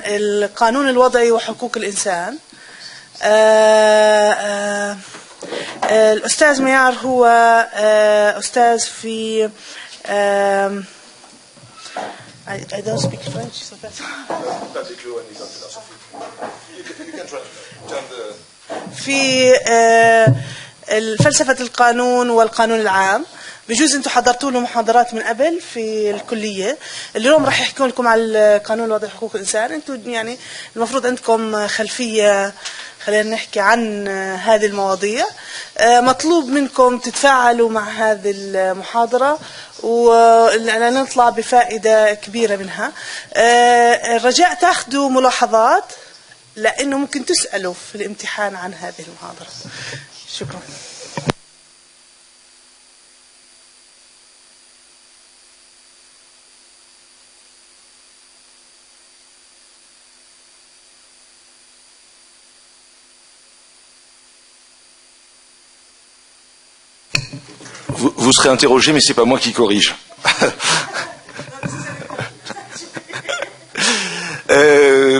القانون الوضعي وحقوق الإنسان. الأستاذ ميار هو أستاذ في I don't speak French, so that's في فلسفة القانون والقانون العام. بجوز انتم حضرتوا له محاضرات من قبل في الكليه. اليوم راح يحكوا لكم على قانون الوضعي حقوق الانسان. انتم يعني المفروض عندكم خلفيه، خلينا نحكي عن هذه المواضيع. مطلوب منكم تتفاعلوا مع هذه المحاضره ونطلع بفائده كبيره منها. الرجاء تاخذوا ملاحظات لانه ممكن تسالوا في الامتحان عن هذه المحاضره. شكرا. Vous serez interrogé, mais c'est pas moi qui corrige.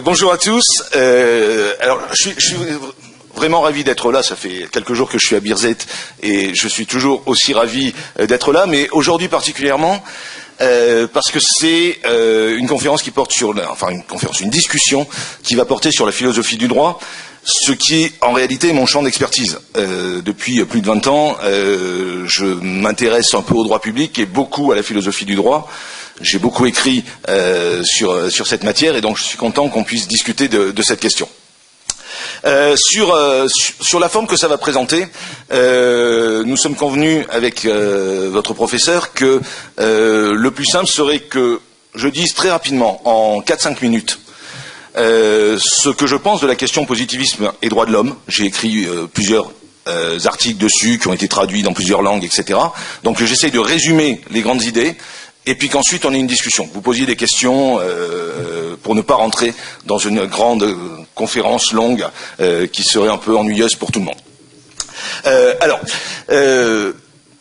Bonjour à tous. Alors, je suis vraiment ravi d'être là. Ça fait quelques jours que je suis à Birzeit et je suis toujours aussi ravi d'être là. Mais aujourd'hui particulièrement, parce que c'est une conférence qui porte sur, une discussion qui va porter sur la philosophie du droit. Ce qui est en réalité mon champ d'expertise. Depuis plus de 20 ans, je m'intéresse un peu au droit public et beaucoup à la philosophie du droit. J'ai beaucoup écrit sur cette matière et donc je suis content qu'on puisse discuter de cette question. Sur la forme que ça va présenter, nous sommes convenus avec votre professeur que le plus simple serait que je dise très rapidement, en 4-5 minutes, ce que je pense de la question positivisme et droits de l'homme. J'ai écrit plusieurs articles dessus qui ont été traduits dans plusieurs langues, etc. Donc j'essaye de résumer les grandes idées et puis qu'ensuite on ait une discussion. Vous posiez des questions pour ne pas rentrer dans une grande conférence longue qui serait un peu ennuyeuse pour tout le monde.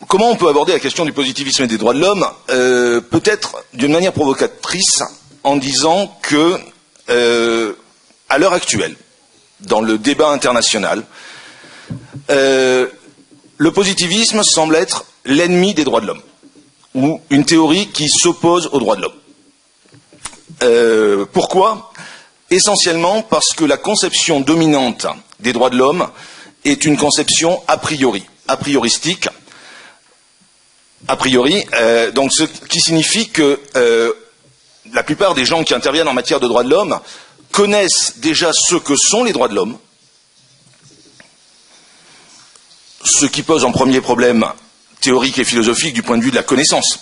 Comment on peut aborder la question du positivisme et des droits de l'homme? Peut-être d'une manière provocatrice en disant que à l'heure actuelle, dans le débat international, le positivisme semble être l'ennemi des droits de l'homme, ou une théorie qui s'oppose aux droits de l'homme. Pourquoi? Essentiellement parce que la conception dominante des droits de l'homme est une conception a prioristique, donc ce qui signifie que la plupart des gens qui interviennent en matière de droits de l'homme connaissent déjà ce que sont les droits de l'homme, ce qui pose un premier problème théorique et philosophique du point de vue de la connaissance.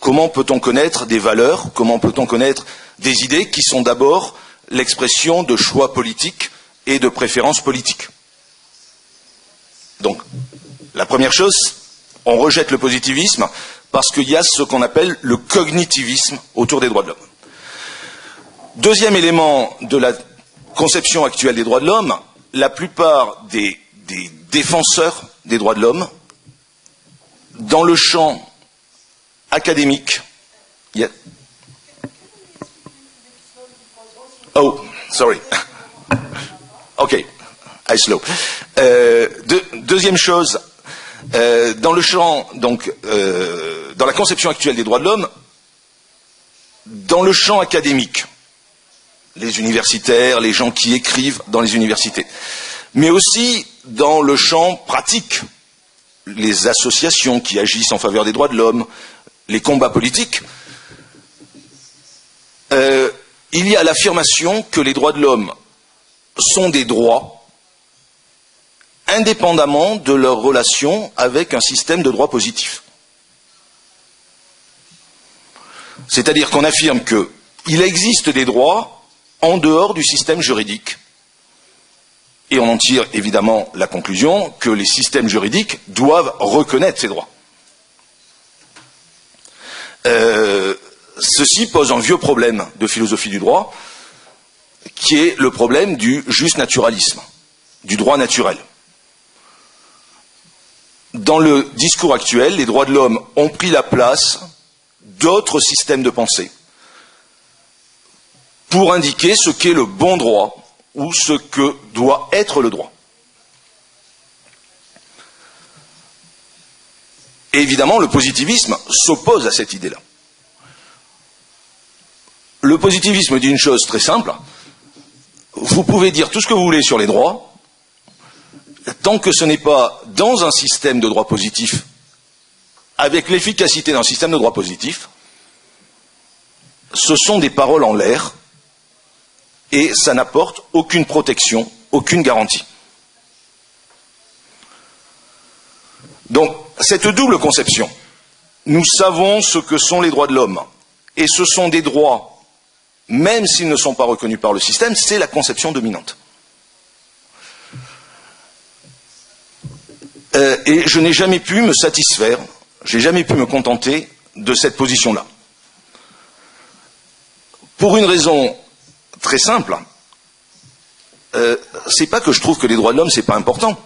Comment peut-on connaître des valeurs, comment peut-on connaître des idées qui sont d'abord l'expression de choix politiques et de préférences politiques? Donc, la première chose, on rejette le positivisme parce qu'il y a ce qu'on appelle le cognitivisme autour des droits de l'homme. Deuxième élément de la conception actuelle des droits de l'homme, la plupart des défenseurs des droits de l'homme, dans le champ académique, Oh, sorry. Ok, I slow. Deuxième chose, dans le champ, donc, dans la conception actuelle des droits de l'homme, dans le champ académique, les universitaires, les gens qui écrivent dans les universités, mais aussi dans le champ pratique, les associations qui agissent en faveur des droits de l'homme, les combats politiques, il y a l'affirmation que les droits de l'homme sont des droits indépendamment de leur relation avec un système de droit positif. C'est-à-dire qu'on affirme qu'il existe des droits en dehors du système juridique. Et on en tire évidemment la conclusion que les systèmes juridiques doivent reconnaître ces droits. Ceci pose un vieux problème de philosophie du droit, qui est le problème du juste naturalisme, du droit naturel. Dans le discours actuel, les droits de l'homme ont pris la place d'autres systèmes de pensée, pour indiquer ce qu'est le bon droit ou ce que doit être le droit. Et évidemment, le positivisme s'oppose à cette idée-là. Le positivisme dit une chose très simple, vous pouvez dire tout ce que vous voulez sur les droits, tant que ce n'est pas dans un système de droit positif, avec l'efficacité d'un système de droit positif, ce sont des paroles en l'air, et ça n'apporte aucune protection, aucune garantie. Donc, cette double conception, nous savons ce que sont les droits de l'homme, et ce sont des droits, même s'ils ne sont pas reconnus par le système, c'est la conception dominante. Et je n'ai jamais pu me satisfaire, j'ai jamais pu me contenter de cette position-là. Pour une raison très simple, c'est pas que je trouve que les droits de l'homme c'est pas important.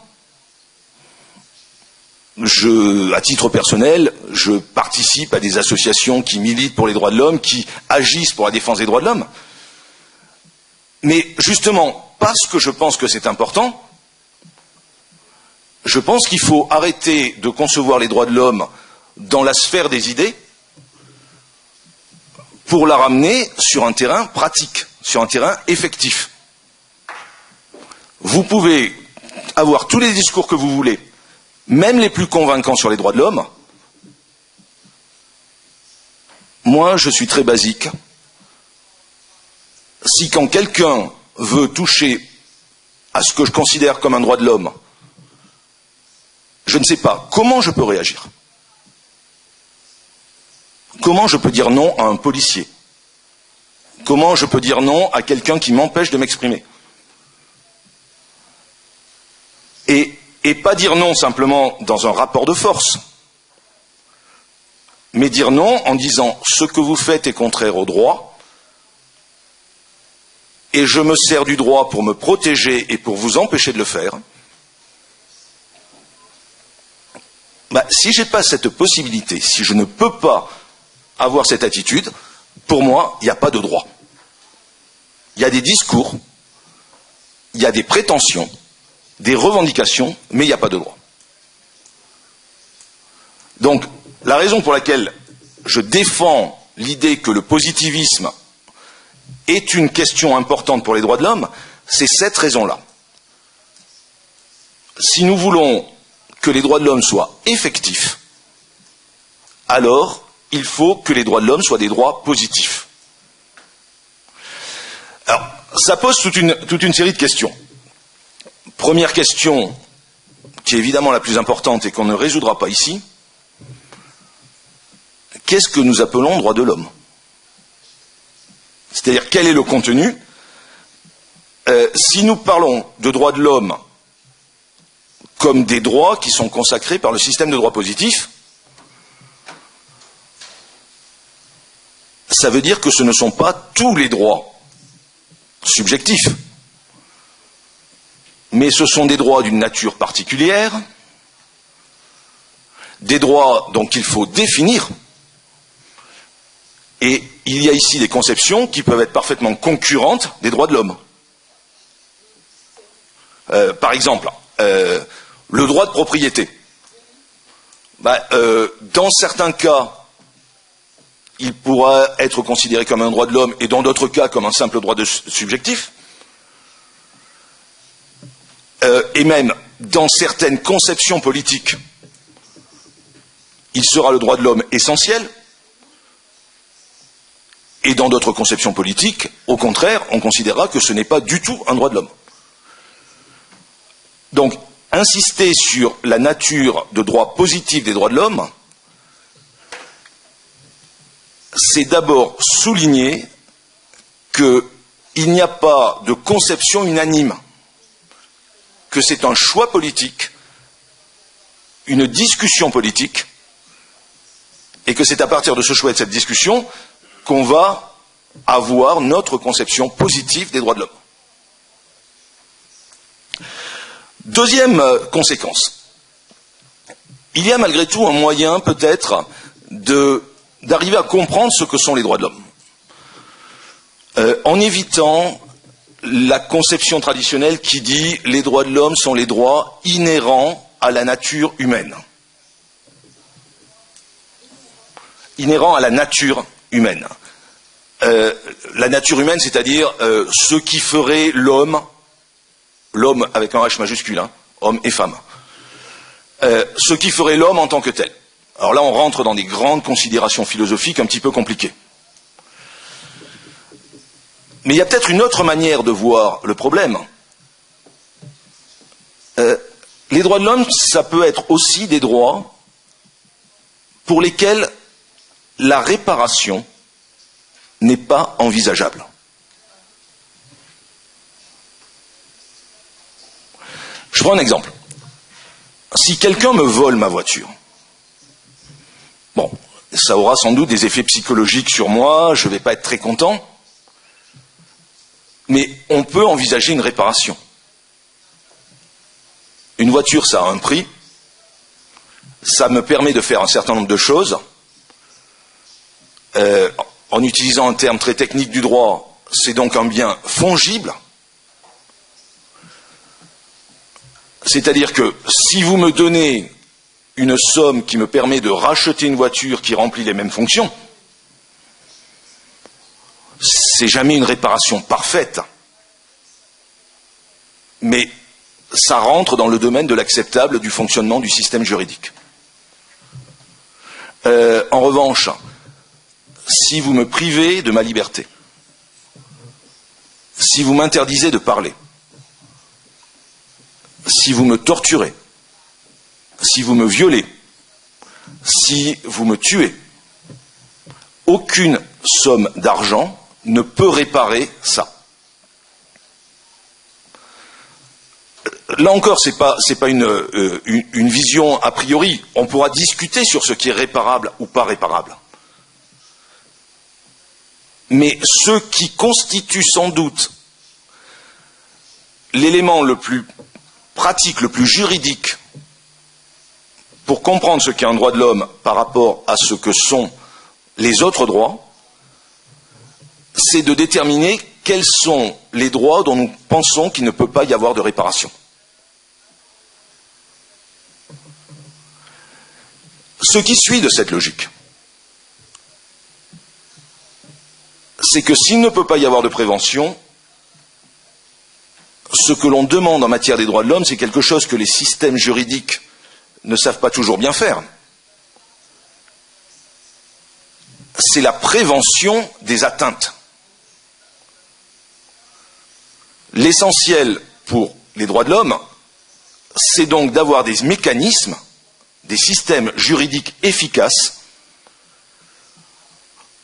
À titre personnel, je participe à des associations qui militent pour les droits de l'homme, qui agissent pour la défense des droits de l'homme. Mais justement, parce que je pense que c'est important, je pense qu'il faut arrêter de concevoir les droits de l'homme dans la sphère des idées pour la ramener sur un terrain pratique, sur un terrain effectif. Vous pouvez avoir tous les discours que vous voulez, même les plus convaincants sur les droits de l'homme. Moi, je suis très basique. Si quand quelqu'un veut toucher à ce que je considère comme un droit de l'homme, je ne sais pas comment je peux réagir. Comment je peux dire non à un policier? Comment je peux dire non à quelqu'un qui m'empêche de m'exprimer? Et pas dire non simplement dans un rapport de force, mais dire non en disant ce que vous faites est contraire au droit, et je me sers du droit pour me protéger et pour vous empêcher de le faire. Si je n'ai pas cette possibilité, si je ne peux pas avoir cette attitude, pour moi, il n'y a pas de droit. Il y a des discours, il y a des prétentions, des revendications, mais il n'y a pas de droit. Donc, la raison pour laquelle je défends l'idée que le positivisme est une question importante pour les droits de l'homme, c'est cette raison-là. Si nous voulons que les droits de l'homme soient effectifs, alors il faut que les droits de l'homme soient des droits positifs. Alors, ça pose toute une série de questions. Première question, qui est évidemment la plus importante et qu'on ne résoudra pas ici, qu'est-ce que nous appelons droit de l'homme? C'est-à-dire, quel est le contenu? Si nous parlons de droits de l'homme comme des droits qui sont consacrés par le système de droit positif, ça veut dire que ce ne sont pas tous les droits subjectifs, mais ce sont des droits d'une nature particulière, des droits donc qu'il faut définir, et il y a ici des conceptions qui peuvent être parfaitement concurrentes des droits de l'homme. Par exemple, le droit de propriété. Dans certains cas, il pourra être considéré comme un droit de l'homme et dans d'autres cas comme un simple droit subjectif. Et même dans certaines conceptions politiques, il sera le droit de l'homme essentiel. Et dans d'autres conceptions politiques, au contraire, on considérera que ce n'est pas du tout un droit de l'homme. Donc, insister sur la nature de droit positif des droits de l'homme, c'est d'abord souligner qu'il n'y a pas de conception unanime, que c'est un choix politique, une discussion politique, et que c'est à partir de ce choix et de cette discussion qu'on va avoir notre conception positive des droits de l'homme. Deuxième conséquence. Il y a malgré tout un moyen peut-être d'arriver à comprendre ce que sont les droits de l'homme. en évitant la conception traditionnelle qui dit les droits de l'homme sont les droits inhérents à la nature humaine. Inhérents à la nature humaine. La nature humaine, c'est-à-dire ce qui ferait l'homme avec un H majuscule, hein, homme et femme, ce qui ferait l'homme en tant que tel. Alors là, on rentre dans des grandes considérations philosophiques un petit peu compliquées. Mais il y a peut-être une autre manière de voir le problème. Les droits de l'homme, ça peut être aussi des droits pour lesquels la réparation n'est pas envisageable. Je prends un exemple. Si quelqu'un me vole ma voiture, bon, ça aura sans doute des effets psychologiques sur moi, je ne vais pas être très content, mais on peut envisager une réparation. Une voiture, ça a un prix, ça me permet de faire un certain nombre de choses. En utilisant un terme très technique du droit, c'est donc un bien fongible. C'est-à-dire que si vous me donnez une somme qui me permet de racheter une voiture qui remplit les mêmes fonctions, c'est jamais une réparation parfaite. Mais ça rentre dans le domaine de l'acceptable du fonctionnement du système juridique. En revanche, si vous me privez de ma liberté, si vous m'interdisez de parler, si vous me torturez, si vous me violez, si vous me tuez, aucune somme d'argent ne peut réparer ça. Là encore, c'est pas une vision a priori. On pourra discuter sur ce qui est réparable ou pas réparable. Mais ce qui constitue sans doute l'élément le plus pratique, le plus juridique, pour comprendre ce qu'est un droit de l'homme par rapport à ce que sont les autres droits, c'est de déterminer quels sont les droits dont nous pensons qu'il ne peut pas y avoir de réparation. Ce qui suit de cette logique, c'est que s'il ne peut pas y avoir de prévention, ce que l'on demande en matière des droits de l'homme, c'est quelque chose que les systèmes juridiques ne savent pas toujours bien faire. C'est la prévention des atteintes. L'essentiel pour les droits de l'homme, c'est donc d'avoir des mécanismes, des systèmes juridiques efficaces,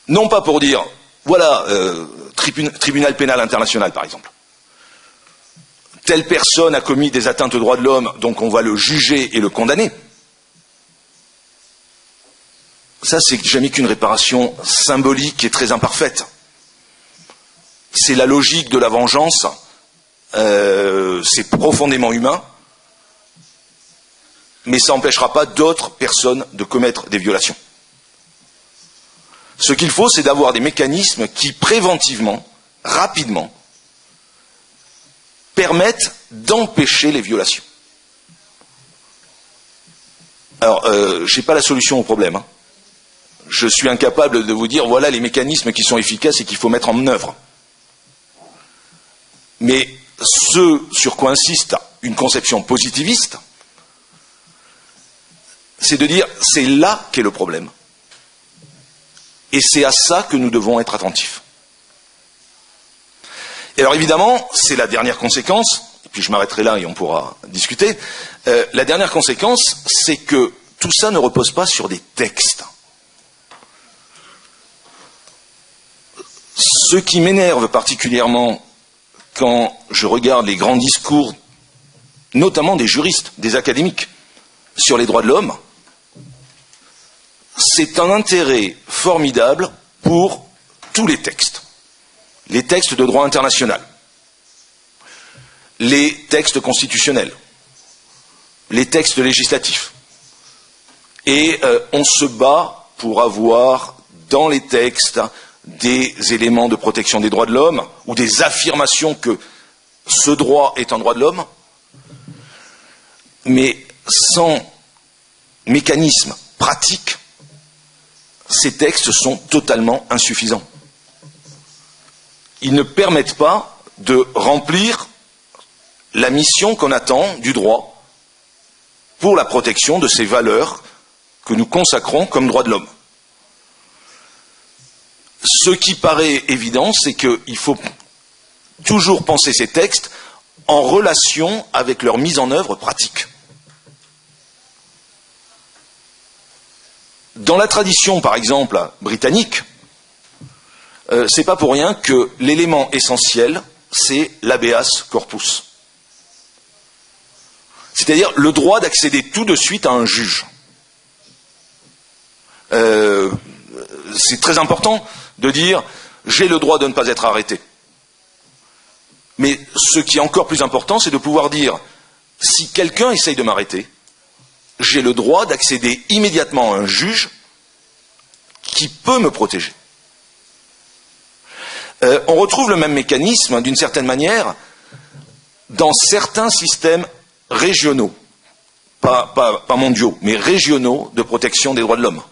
non pas pour dire, voilà, tribunal pénal international par exemple, telle personne a commis des atteintes aux droits de l'homme, donc on va le juger et le condamner. Ça, c'est jamais qu'une réparation symbolique et très imparfaite. C'est la logique de la vengeance, c'est profondément humain, mais ça n'empêchera pas d'autres personnes de commettre des violations. Ce qu'il faut, c'est d'avoir des mécanismes qui, préventivement, rapidement, permettent d'empêcher les violations. Alors, je n'ai pas la solution au problème. Hein. Je suis incapable de vous dire, voilà les mécanismes qui sont efficaces et qu'il faut mettre en œuvre. Mais ce sur quoi insiste une conception positiviste, c'est de dire, c'est là qu'est le problème. Et c'est à ça que nous devons être attentifs. Et alors évidemment, c'est la dernière conséquence, et puis je m'arrêterai là et on pourra discuter, la dernière conséquence, c'est que tout ça ne repose pas sur des textes. Ce qui m'énerve particulièrement quand je regarde les grands discours, notamment des juristes, des académiques, sur les droits de l'homme, c'est un intérêt formidable pour tous les textes de droit international, les textes constitutionnels, les textes législatifs. Et on se bat pour avoir dans les textes des éléments de protection des droits de l'homme ou des affirmations que ce droit est un droit de l'homme, mais sans mécanisme pratique, ces textes sont totalement insuffisants. Ils ne permettent pas de remplir la mission qu'on attend du droit pour la protection de ces valeurs que nous consacrons comme droits de l'homme. Ce qui paraît évident, c'est qu'il faut toujours penser ces textes en relation avec leur mise en œuvre pratique. Dans la tradition, par exemple, britannique, c'est pas pour rien que l'élément essentiel, c'est l'habeas corpus. C'est-à-dire le droit d'accéder tout de suite à un juge. C'est très important de dire j'ai le droit de ne pas être arrêté. Mais ce qui est encore plus important, c'est de pouvoir dire si quelqu'un essaye de m'arrêter, j'ai le droit d'accéder immédiatement à un juge qui peut me protéger. On retrouve le même mécanisme, d'une certaine manière, dans certains systèmes régionaux, pas mondiaux, mais régionaux de protection des droits de l'homme.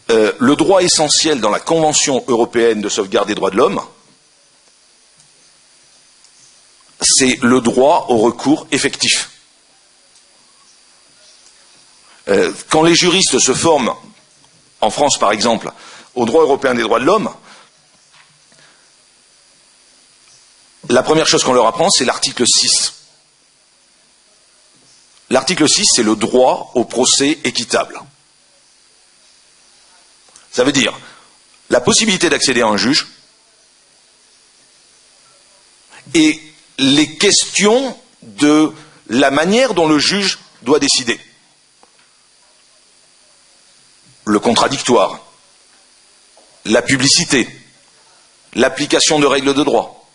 Le droit essentiel dans la Convention européenne de sauvegarde des droits de l'homme, c'est le droit au recours effectif. Quand les juristes se forment, en France par exemple, au droit européen des droits de l'homme, la première chose qu'on leur apprend, c'est l'article 6. L'article 6, c'est le droit au procès équitable. Ça veut dire la possibilité d'accéder à un juge et les questions de la manière dont le juge doit décider. Le contradictoire, la publicité, l'application de règles de droit.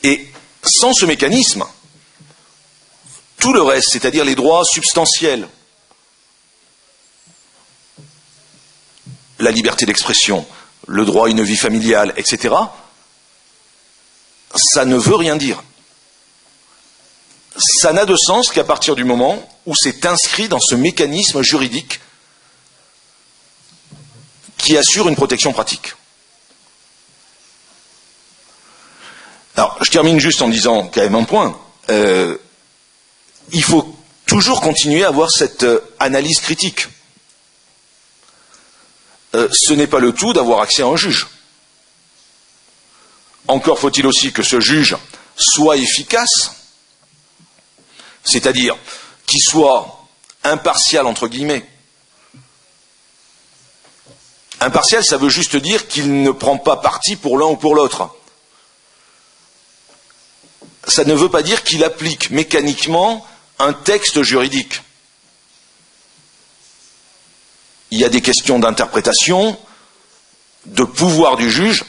Et sans ce mécanisme, tout le reste, c'est-à-dire les droits substantiels, la liberté d'expression, le droit à une vie familiale, etc., ça ne veut rien dire. Ça n'a de sens qu'à partir du moment où c'est inscrit dans ce mécanisme juridique qui assure une protection pratique. Alors, je termine juste en disant quand même un point. Il faut toujours continuer à avoir cette analyse critique. Ce n'est pas le tout d'avoir accès à un juge. Encore faut-il aussi que ce juge soit efficace, c'est-à-dire qu'il soit impartial entre guillemets. Impartial, ça veut juste dire qu'il ne prend pas parti pour l'un ou pour l'autre. Ça ne veut pas dire qu'il applique mécaniquement un texte juridique. Il y a des questions d'interprétation, de pouvoir du juge,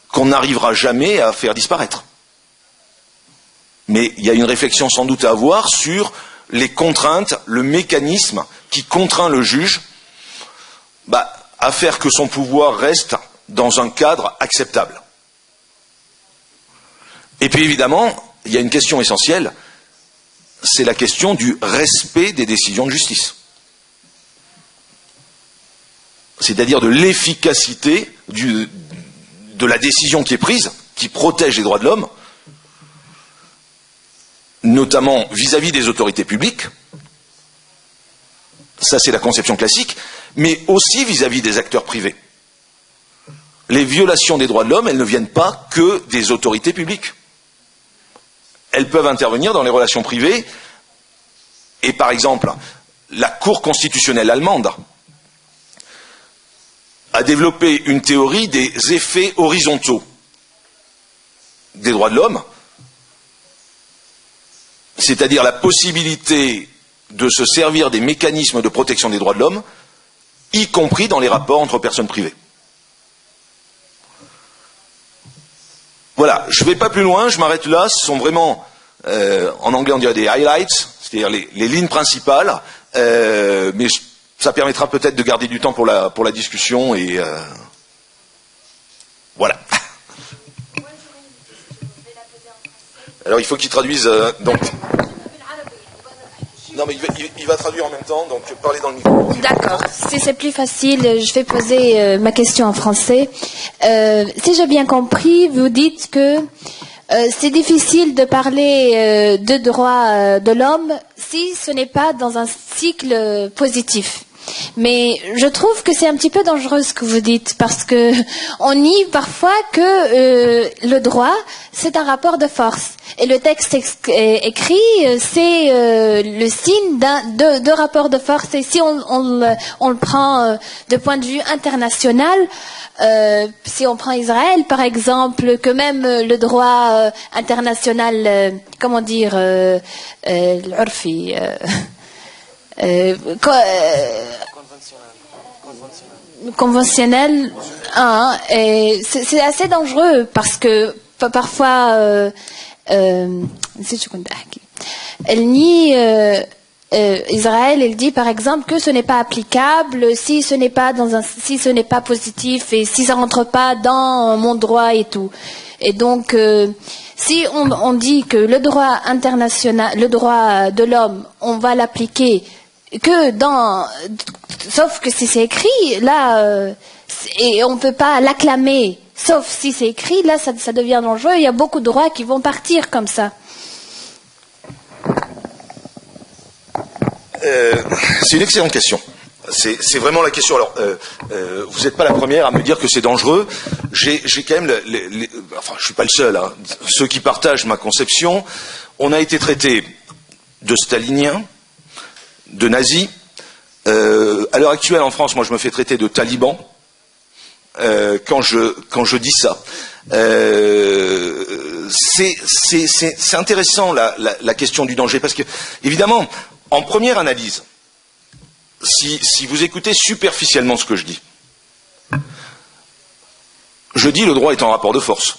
qu'on n'arrivera jamais à faire disparaître. Mais il y a une réflexion sans doute à avoir sur les contraintes, le mécanisme qui contraint le juge à faire que son pouvoir reste dans un cadre acceptable. Et puis évidemment, il y a une question essentielle, c'est la question du respect des décisions de justice. C'est-à-dire de l'efficacité de la décision qui est prise, qui protège les droits de l'homme, notamment vis-à-vis des autorités publiques, ça c'est la conception classique, mais aussi vis-à-vis des acteurs privés. Les violations des droits de l'homme, elles ne viennent pas que des autorités publiques. Elles peuvent intervenir dans les relations privées, et par exemple, la Cour constitutionnelle allemande a développé une théorie des effets horizontaux des droits de l'homme, c'est-à-dire la possibilité de se servir des mécanismes de protection des droits de l'homme, y compris dans les rapports entre personnes privées. Voilà, je ne vais pas plus loin, je m'arrête là, ce sont vraiment, en anglais on dirait des highlights, c'est-à-dire les lignes principales, mais Ça permettra peut-être de garder du temps pour la discussion et voilà. Alors il faut qu'il traduise donc. Non mais il va traduire en même temps, donc parlez dans le micro. D'accord. Si c'est plus facile, je vais poser ma question en français. Si j'ai bien compris, vous dites que c'est difficile de parler de droits de l'homme si ce n'est pas dans un cycle positif. Mais je trouve que c'est un petit peu dangereux ce que vous dites, parce que on nie parfois que le droit, c'est un rapport de force. Et le texte écrit, c'est le signe de rapport de force. Et si on le prend de point de vue international, si on prend Israël, par exemple, que même le droit international, comment dire, l'urfi, conventionnel, c'est assez dangereux parce que parfois elle nie Israël, elle dit par exemple que ce n'est pas applicable si ce n'est pas si ce n'est pas positif et si ça rentre pas dans mon droit et tout. Et donc si on dit que le droit international, le droit de l'homme, on va l'appliquer que sauf que si c'est écrit là et on peut pas l'acclamer sauf si c'est écrit, là ça devient dangereux. Il y a beaucoup de droits qui vont partir comme ça. C'est une excellente question. C'est vraiment la question. Alors, vous n'êtes pas la première à me dire que c'est dangereux. J'ai quand même, enfin, je suis pas le seul. Hein. Ceux qui partagent ma conception, on a été traité de staliniens, de nazis. À l'heure actuelle, en France, moi, je me fais traiter de taliban quand je dis ça. C'est intéressant la question du danger parce que, évidemment, en première analyse, si vous écoutez superficiellement ce que je dis le droit est en rapport de force.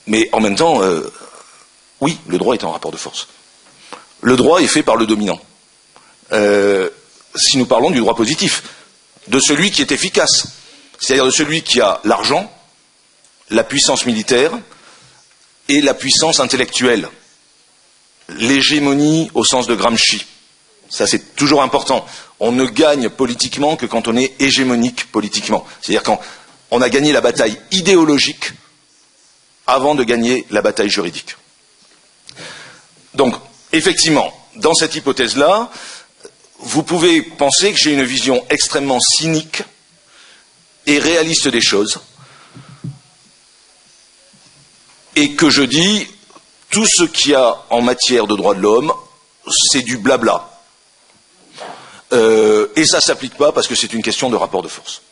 Mais en même temps, oui, le droit est en rapport de force. Le droit est fait par le dominant. Si nous parlons du droit positif, de celui qui est efficace, c'est-à-dire de celui qui a l'argent, la puissance militaire et la puissance intellectuelle. L'hégémonie au sens de Gramsci. Ça, c'est toujours important. On ne gagne politiquement que quand on est hégémonique politiquement. C'est-à-dire quand on a gagné la bataille idéologique avant de gagner la bataille juridique. Donc, effectivement, dans cette hypothèse-là, vous pouvez penser que j'ai une vision extrêmement cynique et réaliste des choses, et que je dis tout ce qu'il y a en matière de droits de l'homme, c'est du blabla. Et ça ne s'applique pas parce que c'est une question de rapport de force.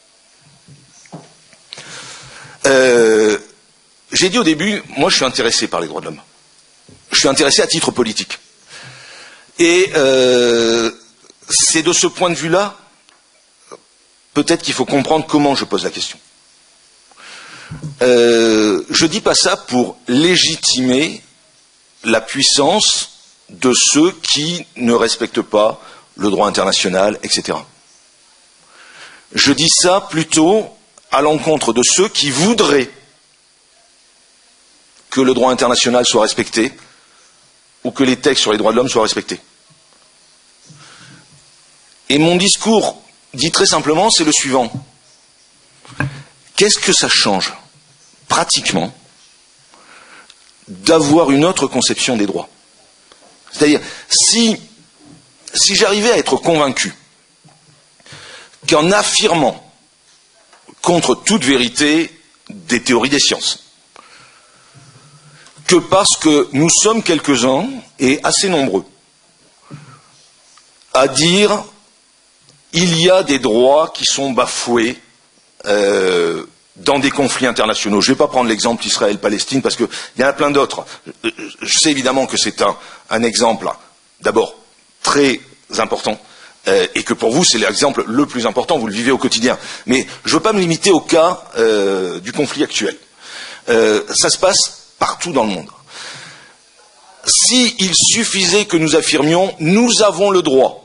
J'ai dit au début, moi je suis intéressé par les droits de l'homme. Je suis intéressé à titre politique. Et c'est de ce point de vue-là, peut-être qu'il faut comprendre comment je pose la question. Je ne dis pas ça pour légitimer la puissance de ceux qui ne respectent pas le droit international, etc. Je dis ça plutôt à l'encontre de ceux qui voudraient que le droit international soit respecté ou que les textes sur les droits de l'homme soient respectés. Et mon discours, dit très simplement, c'est le suivant. Qu'est-ce que ça change, pratiquement, d'avoir une autre conception des droits? C'est-à-dire, si j'arrivais à être convaincu qu'en affirmant contre toute vérité des théories des sciences, que parce que nous sommes quelques-uns, et assez nombreux, à dire il y a des droits qui sont bafoués dans des conflits internationaux. Je ne vais pas prendre l'exemple Israël-Palestine parce qu'il y en a plein d'autres. Je sais évidemment que c'est un exemple, d'abord, très important, et que pour vous, c'est l'exemple le plus important, vous le vivez au quotidien. Mais je ne veux pas me limiter au cas du conflit actuel. Ça se passe partout dans le monde. S'il suffisait que nous affirmions « nous avons le droit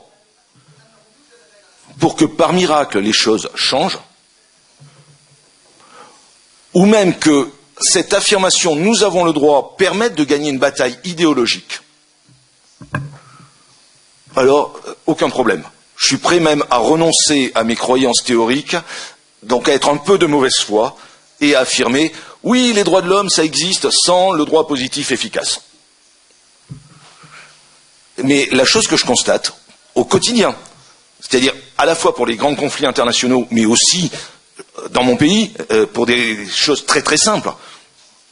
pour que par miracle les choses changent, ou même que cette affirmation « nous avons le droit » permette de gagner une bataille idéologique, alors aucun problème. Je suis prêt même à renoncer à mes croyances théoriques, donc à être un peu de mauvaise foi, et à affirmer « oui, les droits de l'homme, ça existe sans le droit positif efficace ». Mais la chose que je constate au quotidien, c'est-à-dire à la fois pour les grands conflits internationaux, mais aussi dans mon pays, pour des choses très très simples,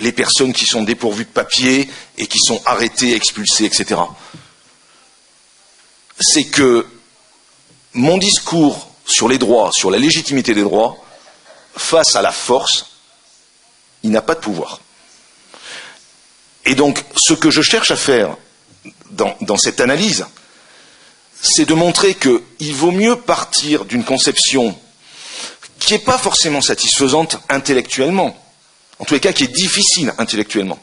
les personnes qui sont dépourvues de papier et qui sont arrêtées, expulsées, etc. C'est que mon discours sur les droits, sur la légitimité des droits, face à la force, il n'a pas de pouvoir. Et donc, ce que je cherche à faire dans cette analyse, c'est de montrer qu'il vaut mieux partir d'une conception qui n'est pas forcément satisfaisante intellectuellement, en tous les cas qui est difficile intellectuellement,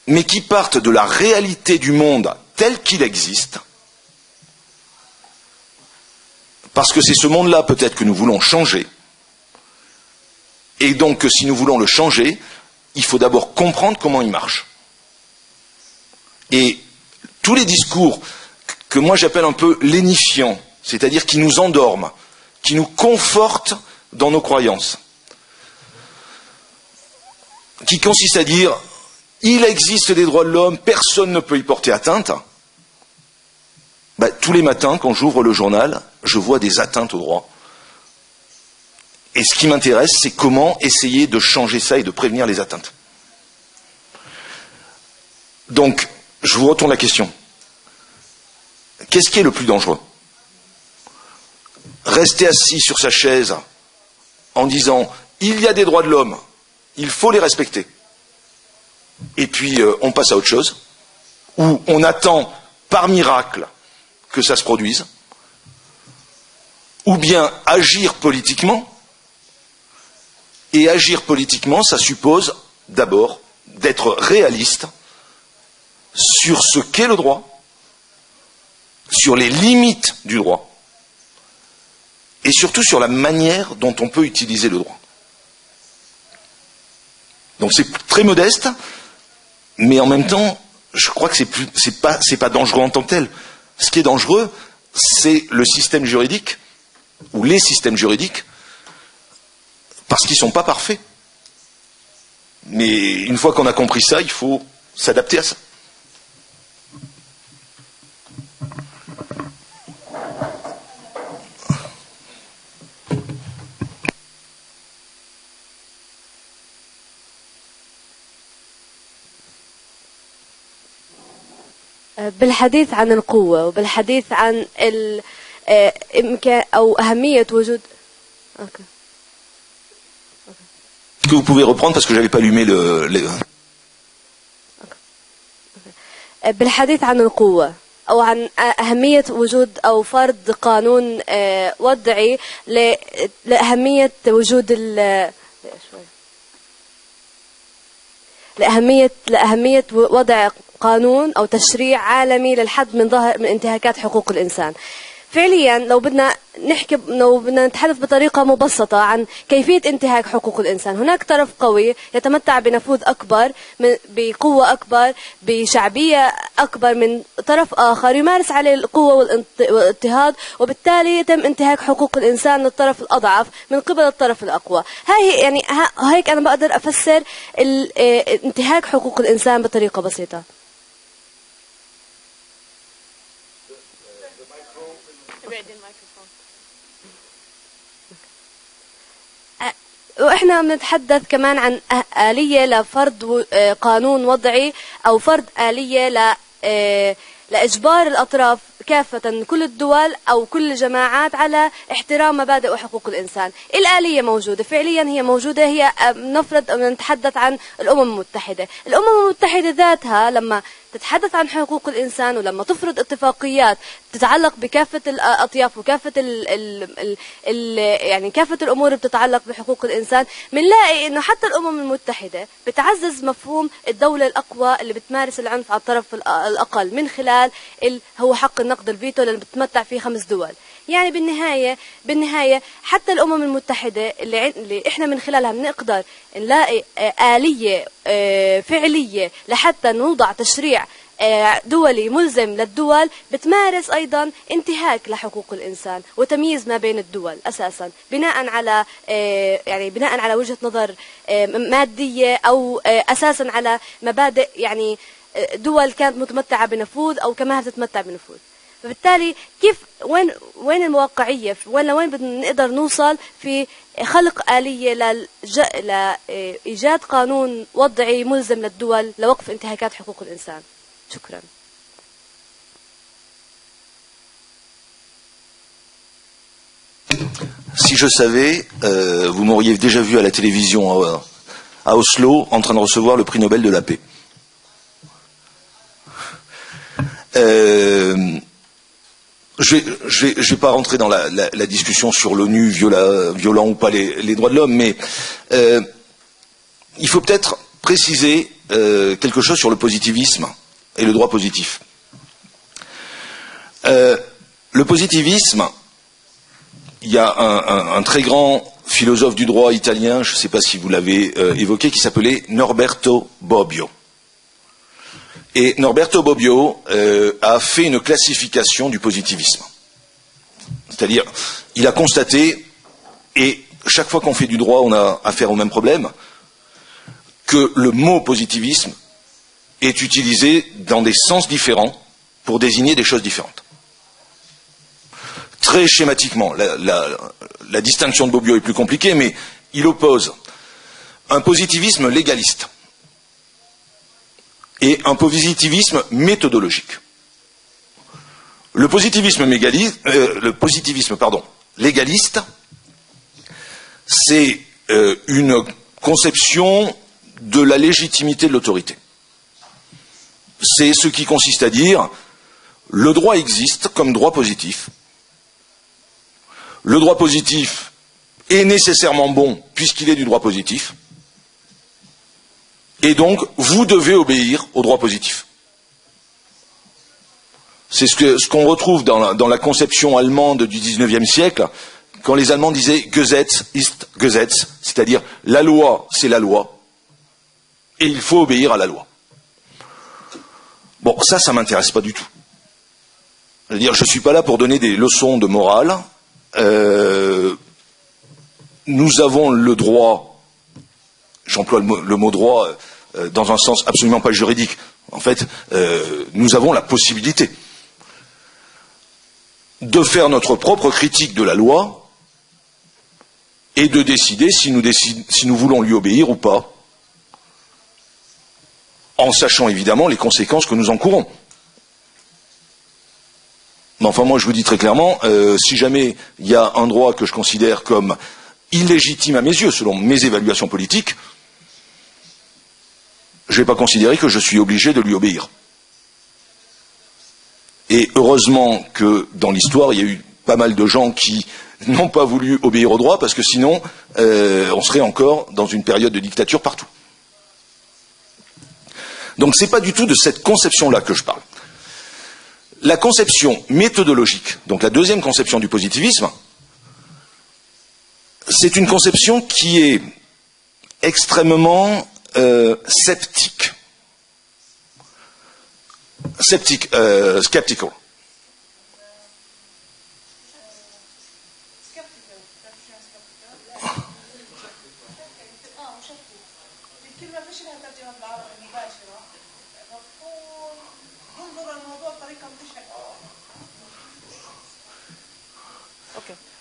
mais qui parte de la réalité du monde tel qu'il existe, parce que c'est ce monde-là peut-être que nous voulons changer, et donc si nous voulons le changer, il faut d'abord comprendre comment il marche. Et tous les discours que moi j'appelle un peu lénifiants, c'est-à-dire qui nous endorment, qui nous confortent dans nos croyances, qui consistent à dire « il existe des droits de l'homme, personne ne peut y porter atteinte », tous les matins, quand j'ouvre le journal, je vois des atteintes aux droits. Et ce qui m'intéresse, c'est comment essayer de changer ça et de prévenir les atteintes. Donc, je vous retourne la question. Qu'est-ce qui est le plus dangereux? Rester assis sur sa chaise en disant « il y a des droits de l'homme, il faut les respecter ». Et puis on passe à autre chose, ou on attend par miracle que ça se produise, ou bien agir politiquement. Et agir politiquement, ça suppose d'abord d'être réaliste sur ce qu'est le droit, sur les limites du droit, et surtout sur la manière dont on peut utiliser le droit. Donc c'est très modeste, mais en même temps, je crois que c'est pas dangereux en tant que tel. Ce qui est dangereux, c'est le système juridique, ou les systèmes juridiques, parce qu'ils ne sont pas parfaits. Mais une fois qu'on a compris ça, il faut s'adapter à ça. بالحديث عن القوة وبالحديث عن أو أهمية وجود Que vous pouvez reprendre parce que j'avais pas allumé بالحديث عن القوة أو عن أهمية وجود أو فرض قانون وضعي لأهمية وجود لأهمية وضع قانون أو تشريع عالمي للحد من انتهاكات حقوق الإنسان. فعليا لو بدنا نتحدث بطريقة مبسطة عن كيفية انتهاك حقوق الإنسان، هناك طرف قوي يتمتع بنفوذ أكبر، بقوة أكبر، بشعبية أكبر من طرف آخر يمارس عليه القوة والاضطهاد، وبالتالي يتم انتهاك حقوق الإنسان للطرف الأضعف من قبل الطرف الأقوى. هيك أنا بقدر أفسر انتهاك حقوق الإنسان بطريقة بسيطة. وإحنا بنتحدث كمان عن آلية لفرض قانون وضعي أو فرض آلية لإجبار الأطراف كافة كل الدول أو كل الجماعات على احترام مبادئ وحقوق الإنسان. الآلية موجودة فعليا، هي موجودة، هي نفرض نتحدث عن الأمم المتحدة. الأمم المتحدة ذاتها لما تتحدث عن حقوق الإنسان ولما تفرض اتفاقيات تتعلق بكافة الأطياف وكافة يعني كافة الأمور اللي بتتعلق بحقوق الإنسان، بنلاقي إنه حتى الأمم المتحدة بتعزز مفهوم الدولة الأقوى اللي بتمارس العنف على الطرف الأقل من خلال هو حق النقد نقض الفيتو اللي بتتمتع فيه 5 دول. يعني بالنهاية حتى الأمم المتحدة اللي إحنا من خلالها بنقدر نلاقي آلية فعلية لحتى نوضع تشريع دولي ملزم للدول، بتمارس أيضا انتهاك لحقوق الإنسان وتمييز ما بين الدول أساسا بناء على وجهة نظر مادية أو أساسا على مبادئ يعني دول كانت متمتعة بنفوذ أو كما تتمتع بنفوذ. فبالتالي كيف وين المواقعية، وين بنقدر نوصل في خلق آلية لإيجاد قانون وضعي ملزم للدول لوقف انتهاكات حقوق الإنسان؟ شكرا. Si je savais, vous m'auriez déjà vu à la télévision à Oslo en train de recevoir le prix Nobel de la paix. Je vais pas rentrer dans la discussion sur l'ONU violant ou pas les droits de l'homme, mais il faut peut-être préciser quelque chose sur le positivisme et le droit positif. Le positivisme, il y a un très grand philosophe du droit italien, je ne sais pas si vous l'avez évoqué, qui s'appelait Norberto Bobbio. Et Norberto Bobbio a fait une classification du positivisme. C'est-à-dire, il a constaté, et chaque fois qu'on fait du droit, on a affaire au même problème, que le mot positivisme est utilisé dans des sens différents pour désigner des choses différentes. Très schématiquement, la distinction de Bobbio est plus compliquée, mais il oppose un positivisme légaliste et un positivisme méthodologique. Le positivisme légaliste, c'est une conception de la légitimité de l'autorité. C'est ce qui consiste à dire le droit existe comme droit positif. Le droit positif est nécessairement bon puisqu'il est du droit positif. Et donc, vous devez obéir au droit positif. C'est ce qu'on retrouve dans la conception allemande du XIXe siècle, quand les Allemands disaient Gesetz ist Gesetz, c'est-à-dire la loi, c'est la loi, et il faut obéir à la loi. Bon, ça m'intéresse pas du tout. C'est-à-dire, je ne suis pas là pour donner des leçons de morale. Nous avons le droit, j'emploie le mot droit dans un sens absolument pas juridique. En fait, nous avons la possibilité de faire notre propre critique de la loi et de décider si nous voulons lui obéir ou pas, en sachant évidemment les conséquences que nous encourons. Mais enfin, moi je vous dis très clairement, si jamais il y a un droit que je considère comme illégitime à mes yeux, selon mes évaluations politiques, je ne vais pas considérer que je suis obligé de lui obéir. Et heureusement que dans l'histoire, il y a eu pas mal de gens qui n'ont pas voulu obéir au droit, parce que sinon, on serait encore dans une période de dictature partout. Donc ce n'est pas du tout de cette conception-là que je parle. La conception méthodologique, donc la deuxième conception du positivisme, c'est une conception qui est extrêmement sceptique. Skeptical.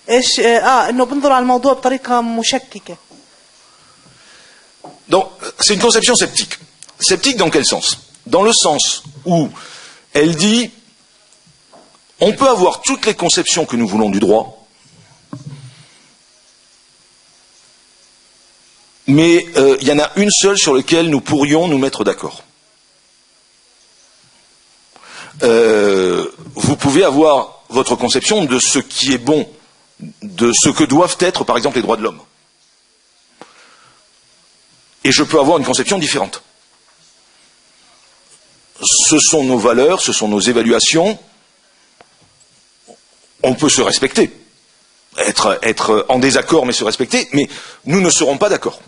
ايش انه بنظر على الموضوع بطريقه مشككه. Donc, c'est une conception sceptique. Sceptique dans quel sens? Dans le sens où elle dit on peut avoir toutes les conceptions que nous voulons du droit, mais il y en a une seule sur laquelle nous pourrions nous mettre d'accord. Vous pouvez avoir votre conception de ce qui est bon, de ce que doivent être, par exemple, les droits de l'homme. Et je peux avoir une conception différente. Ce sont nos valeurs, ce sont nos évaluations, on peut se respecter, être en désaccord mais se respecter, mais nous ne serons pas d'accord.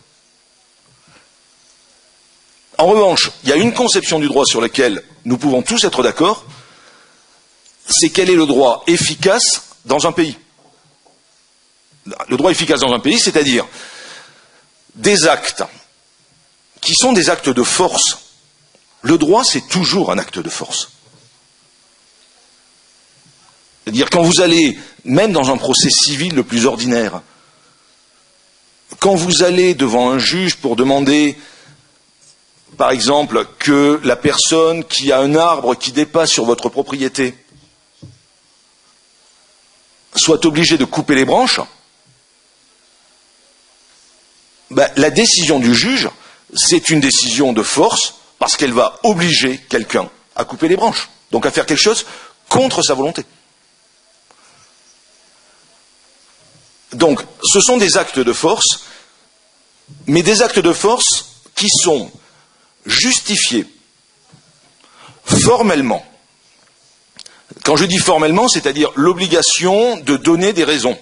En revanche, il y a une conception du droit sur laquelle nous pouvons tous être d'accord, c'est quel est le droit efficace dans un pays. Le droit efficace dans un pays, c'est-à-dire des actes qui sont des actes de force. Le droit, c'est toujours un acte de force. C'est-à-dire quand vous allez, même dans un procès civil le plus ordinaire, quand vous allez devant un juge pour demander, par exemple, que la personne qui a un arbre qui dépasse sur votre propriété soit obligée de couper les branches, la décision du juge, c'est une décision de force parce qu'elle va obliger quelqu'un à couper les branches, donc à faire quelque chose contre sa volonté. Donc, ce sont des actes de force, mais des actes de force qui sont justifiés formellement. Quand je dis formellement, c'est-à-dire l'obligation de donner des raisons.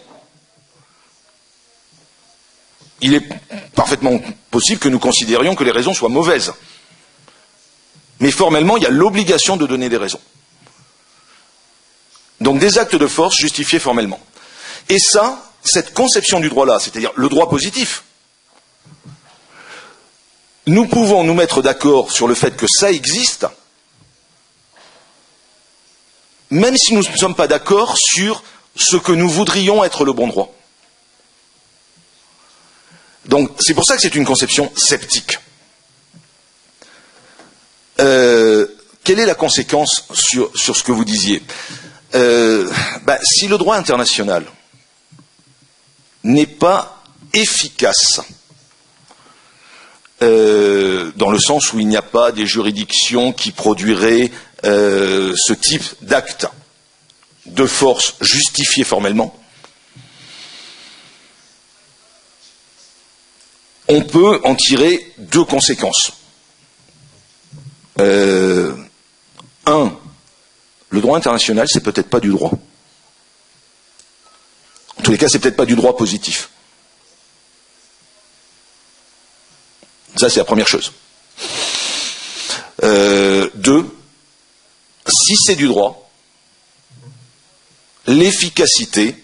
Il est parfaitement possible que nous considérions que les raisons soient mauvaises. Mais formellement, il y a l'obligation de donner des raisons. Donc des actes de force justifiés formellement. Et ça, cette conception du droit-là, c'est-à-dire le droit positif, nous pouvons nous mettre d'accord sur le fait que ça existe, même si nous ne sommes pas d'accord sur ce que nous voudrions être le bon droit. Donc c'est pour ça que c'est une conception sceptique. Quelle est la conséquence sur ce que vous disiez? Si le droit international n'est pas efficace, dans le sens où il n'y a pas des juridictions qui produiraient ce type d'acte de force justifié formellement, on peut en tirer deux conséquences. Un, le droit international, c'est peut-être pas du droit. En tous les cas, c'est peut-être pas du droit positif. Ça, c'est la première chose. Deux, si c'est du droit, l'efficacité,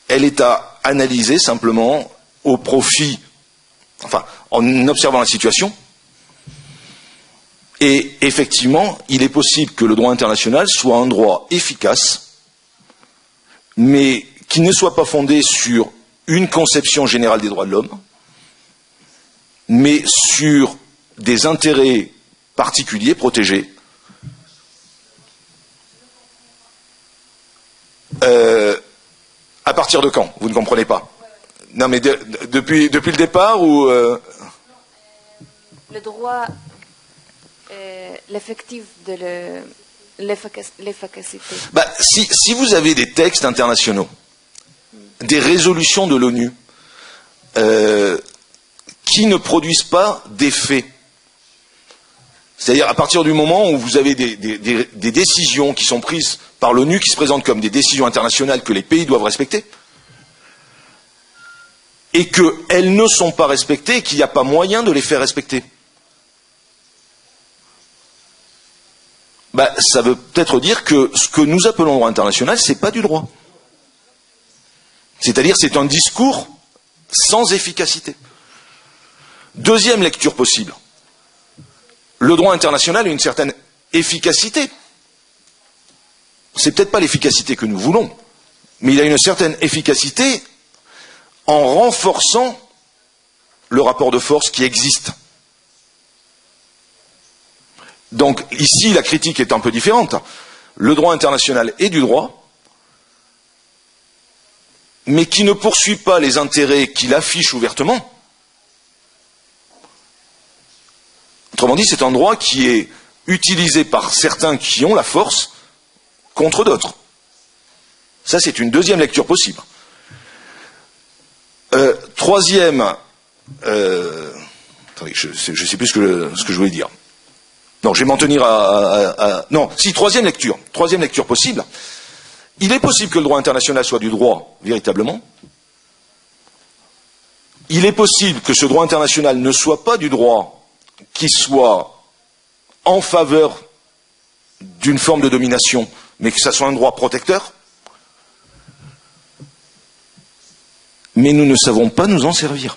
elle est à analyser simplement au profit, en observant la situation. Et effectivement, il est possible que le droit international soit un droit efficace, mais qui ne soit pas fondé sur une conception générale des droits de l'homme, mais sur des intérêts particuliers protégés. À partir de quand? Vous ne comprenez pas? Non, mais depuis le départ ou Le droit, l'effectif de l'efficacité. Si vous avez des textes internationaux, des résolutions de l'ONU, qui ne produisent pas d'effet, c'est-à-dire à partir du moment où vous avez des décisions qui sont prises par l'ONU, qui se présentent comme des décisions internationales que les pays doivent respecter, et qu'elles ne sont pas respectées et qu'il n'y a pas moyen de les faire respecter. Ça veut peut-être dire que ce que nous appelons droit international, c'est pas du droit. C'est-à-dire c'est un discours sans efficacité. Deuxième lecture possible. Le droit international a une certaine efficacité. C'est peut-être pas l'efficacité que nous voulons, mais il a une certaine efficacité en renforçant le rapport de force qui existe. Donc ici, la critique est un peu différente. Le droit international est du droit, mais qui ne poursuit pas les intérêts qu'il affiche ouvertement. Autrement dit, c'est un droit qui est utilisé par certains qui ont la force contre d'autres. Ça, c'est une deuxième lecture possible. Troisième, attendez, je ne sais plus ce que je voulais dire. Non, je vais m'en tenir troisième lecture possible. Il est possible que le droit international soit du droit, véritablement. Il est possible que ce droit international ne soit pas du droit qui soit en faveur d'une forme de domination, mais que ça soit un droit protecteur. Mais nous ne savons pas nous en servir.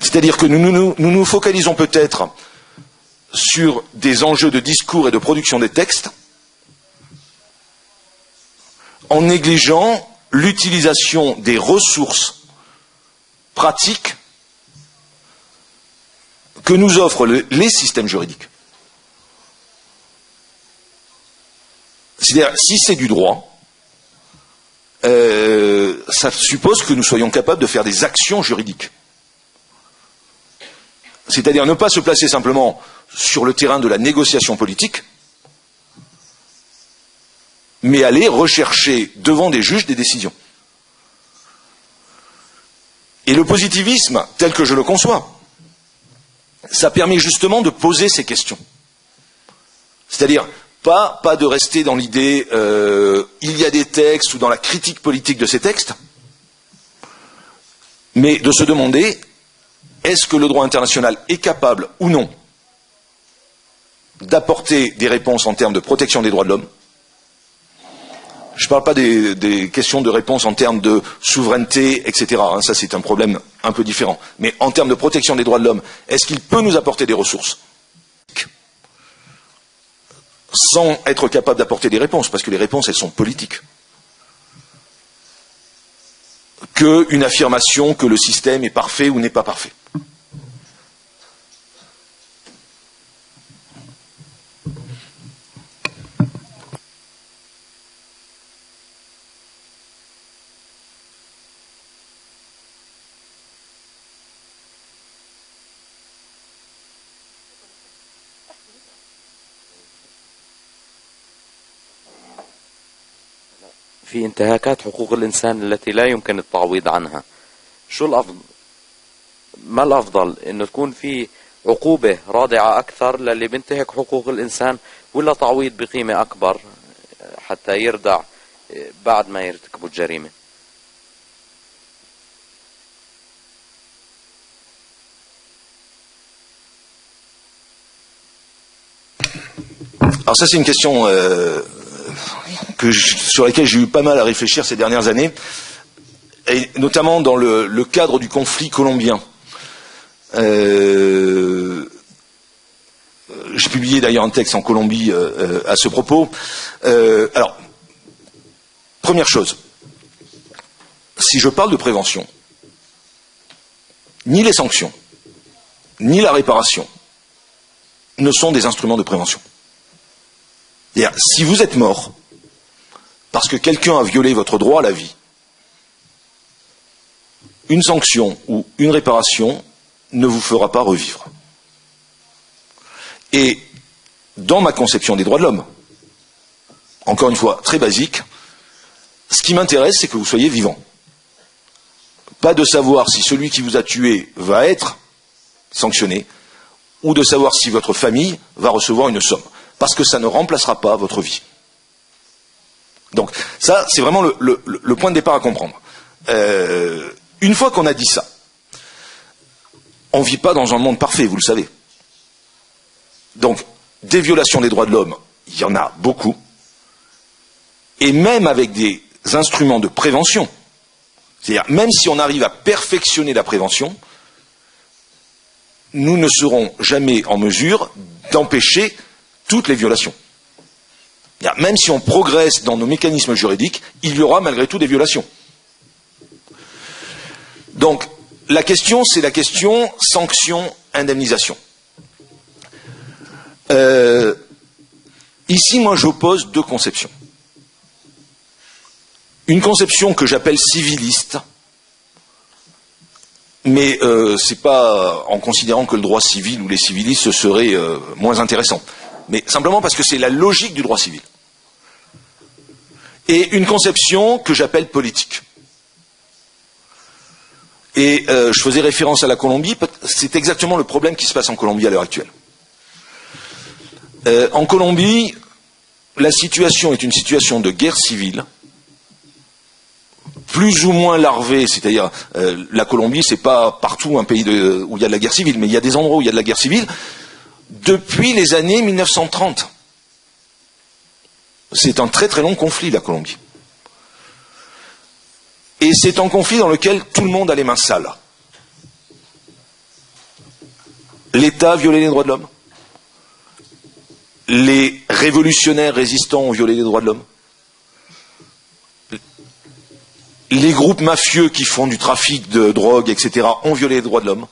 C'est-à-dire que nous nous focalisons peut-être sur des enjeux de discours et de production des textes, en négligeant l'utilisation des ressources pratiques que nous offrent les systèmes juridiques. C'est-à-dire, si c'est du droit, ça suppose que nous soyons capables de faire des actions juridiques. C'est-à-dire ne pas se placer simplement sur le terrain de la négociation politique, mais aller rechercher devant des juges des décisions. Et le positivisme, tel que je le conçois, ça permet justement de poser ces questions. C'est-à-dire, pas de rester dans l'idée il y a des textes ou dans la critique politique de ces textes, mais de se demander est-ce que le droit international est capable ou non d'apporter des réponses en termes de protection des droits de l'homme. Je ne parle pas des questions de réponse en termes de souveraineté, etc. Ça, c'est un problème un peu différent. Mais en termes de protection des droits de l'homme, est-ce qu'il peut nous apporter des ressources sans être capable d'apporter des réponses, parce que les réponses, elles sont politiques. Qu'une affirmation que le système est parfait ou n'est pas parfait. في انتهاكات حقوق الإنسان التي لا يمكن التعويض عنها. شو الأفضل؟ ما الأفضل إنه تكون في عقوبة رادعة أكثر للي بينتهك حقوق الإنسان ولا تعويض بقيمة أكبر حتى يردع بعد ما يرتكبوا الجريمة؟ Alors ça c'est une question sur laquelle j'ai eu pas mal à réfléchir ces dernières années, et notamment dans le cadre du conflit colombien. J'ai publié d'ailleurs un texte en Colombie à ce propos. Alors, première chose, si je parle de prévention, ni les sanctions, ni la réparation ne sont des instruments de prévention. C'est-à-dire, si vous êtes mort parce que quelqu'un a violé votre droit à la vie, une sanction ou une réparation ne vous fera pas revivre. Et dans ma conception des droits de l'homme, encore une fois, très basique, ce qui m'intéresse, c'est que vous soyez vivant. Pas de savoir si celui qui vous a tué va être sanctionné, ou de savoir si votre famille va recevoir une somme. Parce que ça ne remplacera pas votre vie. Donc ça, c'est vraiment le point de départ à comprendre. Une fois qu'on a dit ça, on ne vit pas dans un monde parfait, vous le savez. Donc, des violations des droits de l'homme, il y en a beaucoup. Et même avec des instruments de prévention, c'est-à-dire même si on arrive à perfectionner la prévention, nous ne serons jamais en mesure d'empêcher toutes les violations. Même si on progresse dans nos mécanismes juridiques, il y aura malgré tout des violations. Donc, la question, c'est la question sanction-indemnisation. Ici, moi, j'oppose deux conceptions. Une conception que j'appelle civiliste, mais c'est pas en considérant que le droit civil ou les civilistes seraient moins intéressants, mais simplement parce que c'est la logique du droit civil. Et une conception que j'appelle politique. Et je faisais référence à la Colombie, c'est exactement le problème qui se passe en Colombie à l'heure actuelle. En Colombie, la situation est une situation de guerre civile, plus ou moins larvée, c'est-à-dire la Colombie, c'est pas partout un pays où il y a de la guerre civile, mais il y a des endroits où il y a de la guerre civile, depuis les années 1930. C'est un très très long conflit, la Colombie. Et c'est un conflit dans lequel tout le monde a les mains sales. L'État a violé les droits de l'homme. Les révolutionnaires résistants ont violé les droits de l'homme. Les groupes mafieux qui font du trafic de drogue, etc., ont violé les droits de l'homme.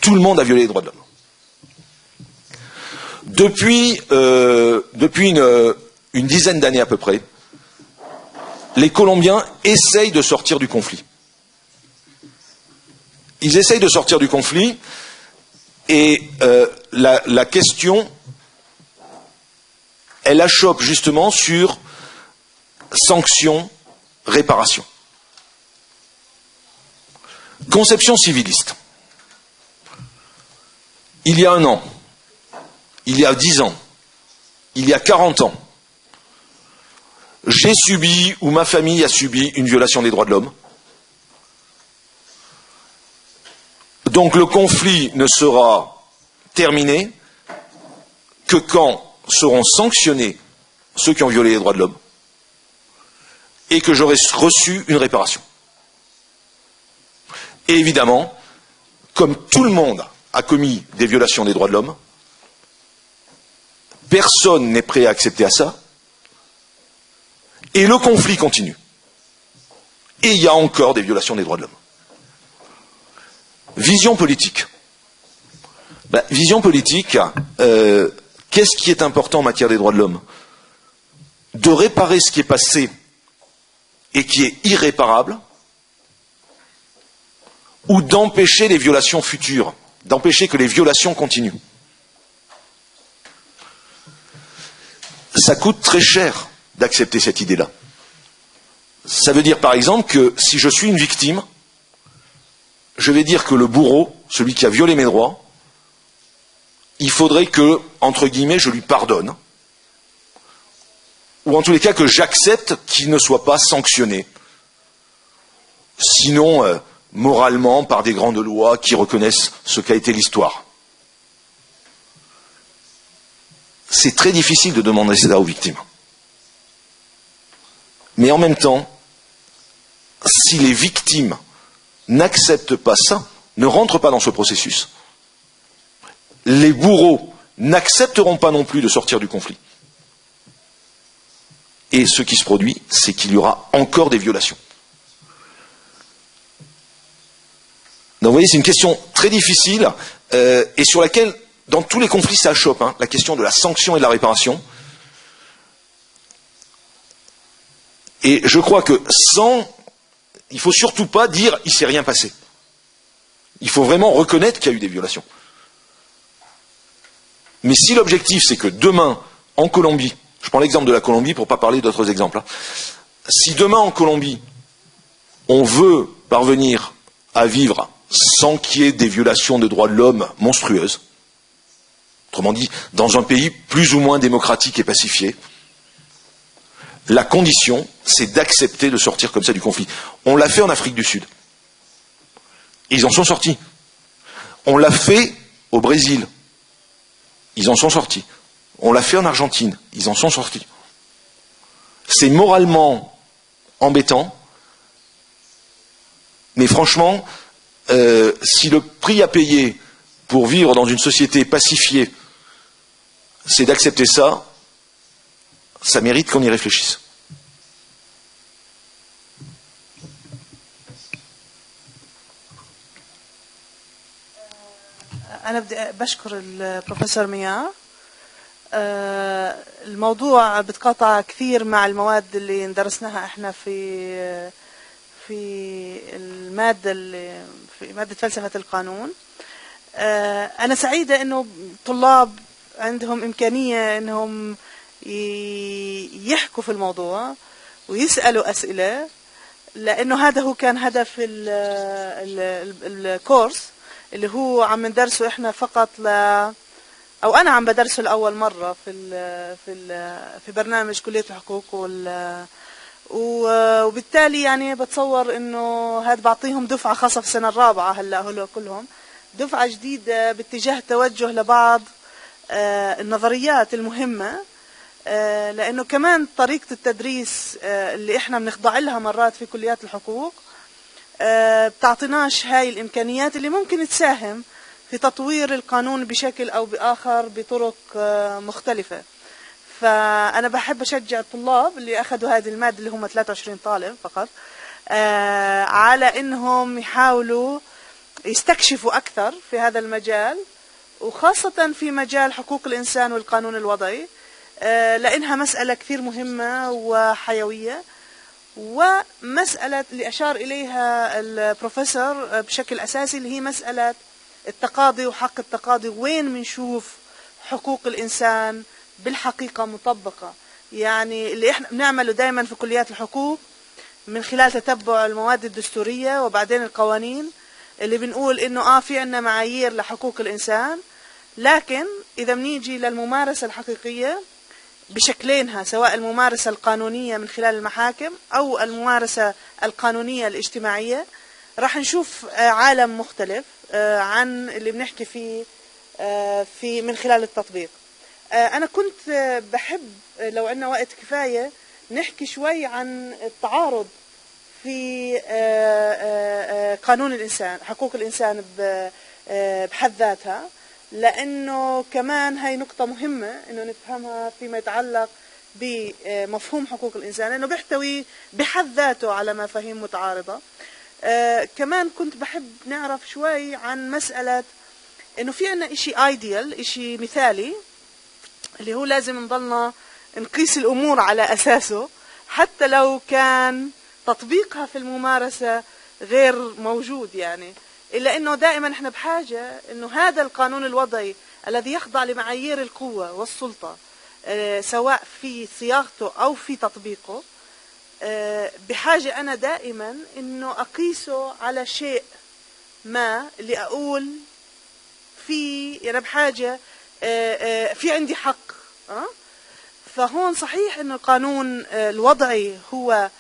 Tout le monde a violé les droits de l'homme. Depuis une dizaine d'années à peu près, les Colombiens essayent de sortir du conflit. Ils essayent de sortir du conflit et la question, elle achoppe justement sur sanctions, réparation. Conception civiliste. Il y a 1 an, il y a 10 ans, il y a 40 ans, j'ai subi ou ma famille a subi une violation des droits de l'homme. Donc le conflit ne sera terminé que quand seront sanctionnés ceux qui ont violé les droits de l'homme et que j'aurai reçu une réparation. Et évidemment, comme tout le monde a commis des violations des droits de l'homme, personne n'est prêt à accepter à ça, et le conflit continue. Et il y a encore des violations des droits de l'homme. Vision politique. Vision politique, qu'est-ce qui est important en matière des droits de l'homme? De réparer ce qui est passé et qui est irréparable, ou d'empêcher les violations futures, d'empêcher que les violations continuent. Ça coûte très cher d'accepter cette idée-là. Ça veut dire par exemple que si je suis une victime, je vais dire que le bourreau, celui qui a violé mes droits, il faudrait que, entre guillemets, je lui pardonne. Ou en tous les cas que j'accepte qu'il ne soit pas sanctionné. Sinon, moralement, par des grandes lois qui reconnaissent ce qu'a été l'histoire. C'est très difficile de demander ça aux victimes. Mais en même temps, si les victimes n'acceptent pas ça, ne rentrent pas dans ce processus, les bourreaux n'accepteront pas non plus de sortir du conflit. Et ce qui se produit, c'est qu'il y aura encore des violations. Donc vous voyez, c'est une question très difficile et sur laquelle, dans tous les conflits, ça achoppe, la question de la sanction et de la réparation. Et je crois que il ne faut surtout pas dire « il ne s'est rien passé ». Il faut vraiment reconnaître qu'il y a eu des violations. Mais si l'objectif c'est que demain, en Colombie, je prends l'exemple de la Colombie pour ne pas parler d'autres exemples, si demain en Colombie, on veut parvenir à vivre sans qu'il y ait des violations de droits de l'homme monstrueuses, autrement dit, dans un pays plus ou moins démocratique et pacifié, la condition, c'est d'accepter de sortir comme ça du conflit. On l'a fait en Afrique du Sud. Ils en sont sortis. On l'a fait au Brésil. Ils en sont sortis. On l'a fait en Argentine. Ils en sont sortis. C'est moralement embêtant, mais franchement, si le prix à payer pour vivre dans une société pacifiée, c'est d'accepter ça, ça mérite qu'on y réfléchisse. أنا بدي بشكر البروفيسور مياه. الموضوع بتقاطع كثير مع المواد اللي درسناها احنا في في مادة فلسفة القانون. أنا سعيدة إنه طلاب عندهم إمكانية إنهم يحكوا في الموضوع ويسألوا أسئلة، لأنه هذا هو كان هدف الكورس اللي هو عم ندرسه إحنا فقط أو أنا عم بدرسه لأول مرة في برنامج كلية الحقوق وبالتالي يعني بتصور إنه هاد بعطيهم دفعة خاصة في السنة الرابعة هلا كلهم دفعة جديدة باتجاه التوجه لبعض النظريات المهمة، لأنه كمان طريقة التدريس اللي إحنا بنخضع لها مرات في كليات الحقوق بتعطيناش هاي الإمكانيات اللي ممكن تساهم في تطوير القانون بشكل أو بآخر بطرق مختلفة. فأنا بحب أشجع الطلاب اللي أخذوا هذه المادة اللي هم 23 طالب فقط على إنهم يحاولوا يستكشفوا أكثر في هذا المجال، وخاصة في مجال حقوق الإنسان والقانون الوضعي، لأنها مسألة كثير مهمة وحيوية، ومسألة اللي أشار إليها البروفيسور بشكل أساسي اللي هي مسألة التقاضي وحق التقاضي. وين منشوف حقوق الإنسان بالحقيقة مطبقة؟ يعني اللي إحنا بنعمله دائما في كليات الحقوق من خلال تتبع المواد الدستورية وبعدين القوانين اللي بنقول إنه في عنا معايير لحقوق الإنسان، لكن إذا بنيجي للممارسة الحقيقية بشكلينها، سواء الممارسة القانونية من خلال المحاكم أو الممارسة القانونية الاجتماعية، راح نشوف عالم مختلف عن اللي بنحكي فيه في من خلال التطبيق. أنا كنت بحب لو عندنا وقت كفاية نحكي شوي عن التعارض في قانون الإنسان، حقوق الإنسان بحد ذاتها، لأنه كمان هاي نقطة مهمة إنه نفهمها فيما يتعلق بمفهوم حقوق الإنسان، لأنه بيحتوي بحد ذاته على مفاهيم متعارضة. كمان كنت بحب نعرف شوي عن مسألة إنه في عنا إشي ايديال، إشي مثالي، اللي هو لازم نضلنا نقيس الأمور على أساسه حتى لو كان تطبيقها في الممارسة غير موجود، يعني إلا أنه دائما إحنا بحاجة أنه هذا القانون الوضعي الذي يخضع لمعايير القوة والسلطة سواء في صياغته أو في تطبيقه، بحاجة أنا دائما أنه أقيسه على شيء ما اللي أقول في أنا بحاجة في عندي حق. فهون صحيح أن القانون الوضعي هو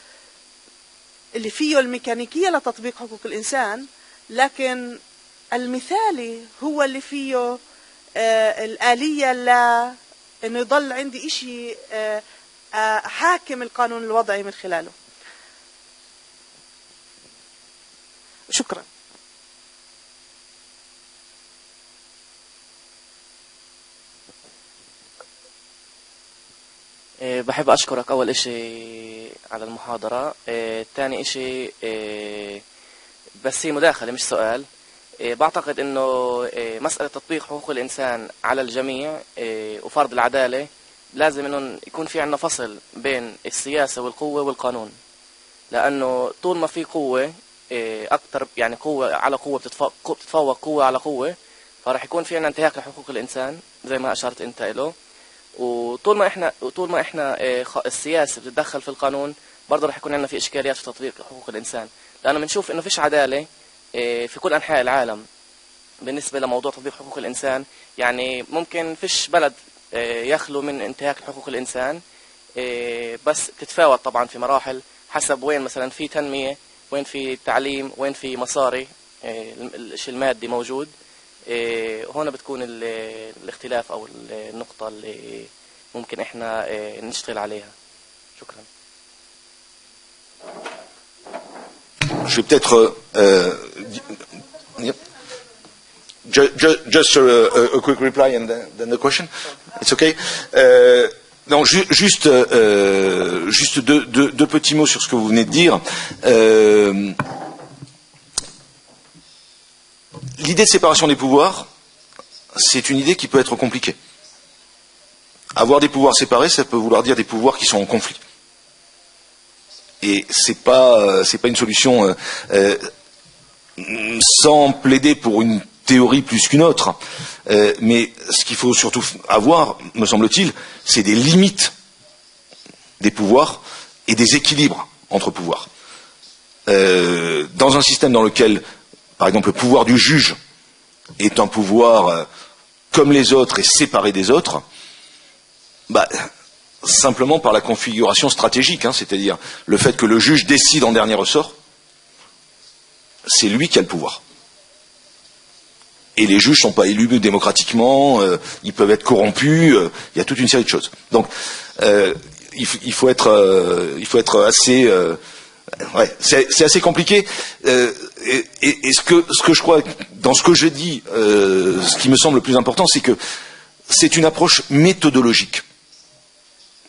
اللي فيه الميكانيكية لتطبيق حقوق الإنسان، لكن المثالي هو اللي فيه الآلية لأنه يضل عندي إشي حاكم القانون الوضعي من خلاله. شكرا. بحب أشكرك أول إشي على المحاضرة. تاني إشي بس هي مداخلة مش سؤال. بعتقد إنه مسألة تطبيق حقوق الإنسان على الجميع وفرض العدالة لازم إنه يكون في عنا فصل بين السياسة والقوة والقانون، لأنه طول ما في قوة أكتر، يعني قوة على قوة بتتفوق قوة على قوة، فراح يكون في عنا انتهاك لحقوق الإنسان زي ما أشرت أنت إله. وطول ما احنا السياسة بتتدخل في القانون برضه رح يكون عندنا في إشكاليات في تطبيق حقوق الإنسان، لأنه بنشوف إنه فيش عدالة في كل أنحاء العالم بالنسبة لموضوع تطبيق حقوق الإنسان. يعني ممكن فيش بلد يخلو من انتهاك حقوق الإنسان، بس تتفاوت طبعا في مراحل حسب وين مثلا في تنمية، وين في تعليم، وين في مصاري، الشيء المادي موجود. هنا بتكون الاختلاف أو النقطة اللي ممكن إحنا نشتغل عليها. شكرا. Je vais peut-être just a quick reply and then the question. It's okay. Non, juste deux petits mots sur ce que vous venez de dire. L'idée de séparation des pouvoirs, c'est une idée qui peut être compliquée. Avoir des pouvoirs séparés, ça peut vouloir dire des pouvoirs qui sont en conflit. Et c'est pas une solution sans plaider pour une théorie plus qu'une autre. Mais ce qu'il faut surtout avoir, me semble-t-il, c'est des limites des pouvoirs et des équilibres entre pouvoirs. Dans un système dans lequel, par exemple, le pouvoir du juge est un pouvoir comme les autres et séparés des autres, bah, simplement par la configuration stratégique, hein, c'est-à-dire le fait que le juge décide en dernier ressort, c'est lui qui a le pouvoir. Et les juges ne sont pas élus démocratiquement, ils peuvent être corrompus, il y a toute une série de choses. Donc, il faut être assez... ouais, c'est assez compliqué. Et ce que je crois, dans ce que je dis, ce qui me semble le plus important, c'est que c'est une approche méthodologique.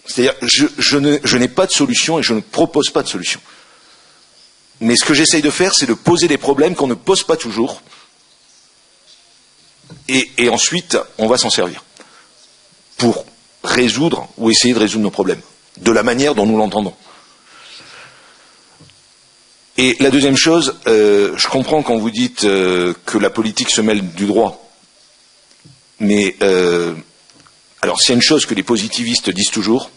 C'est-à-dire, je n'ai pas de solution et je ne propose pas de solution. Mais ce que j'essaye de faire, c'est de poser des problèmes qu'on ne pose pas toujours. Et ensuite, on va s'en servir pour résoudre ou essayer de résoudre nos problèmes, de la manière dont nous l'entendons. Et la deuxième chose, je comprends quand vous dites que la politique se mêle du droit. Mais, alors s'il y a une chose que les positivistes disent toujours,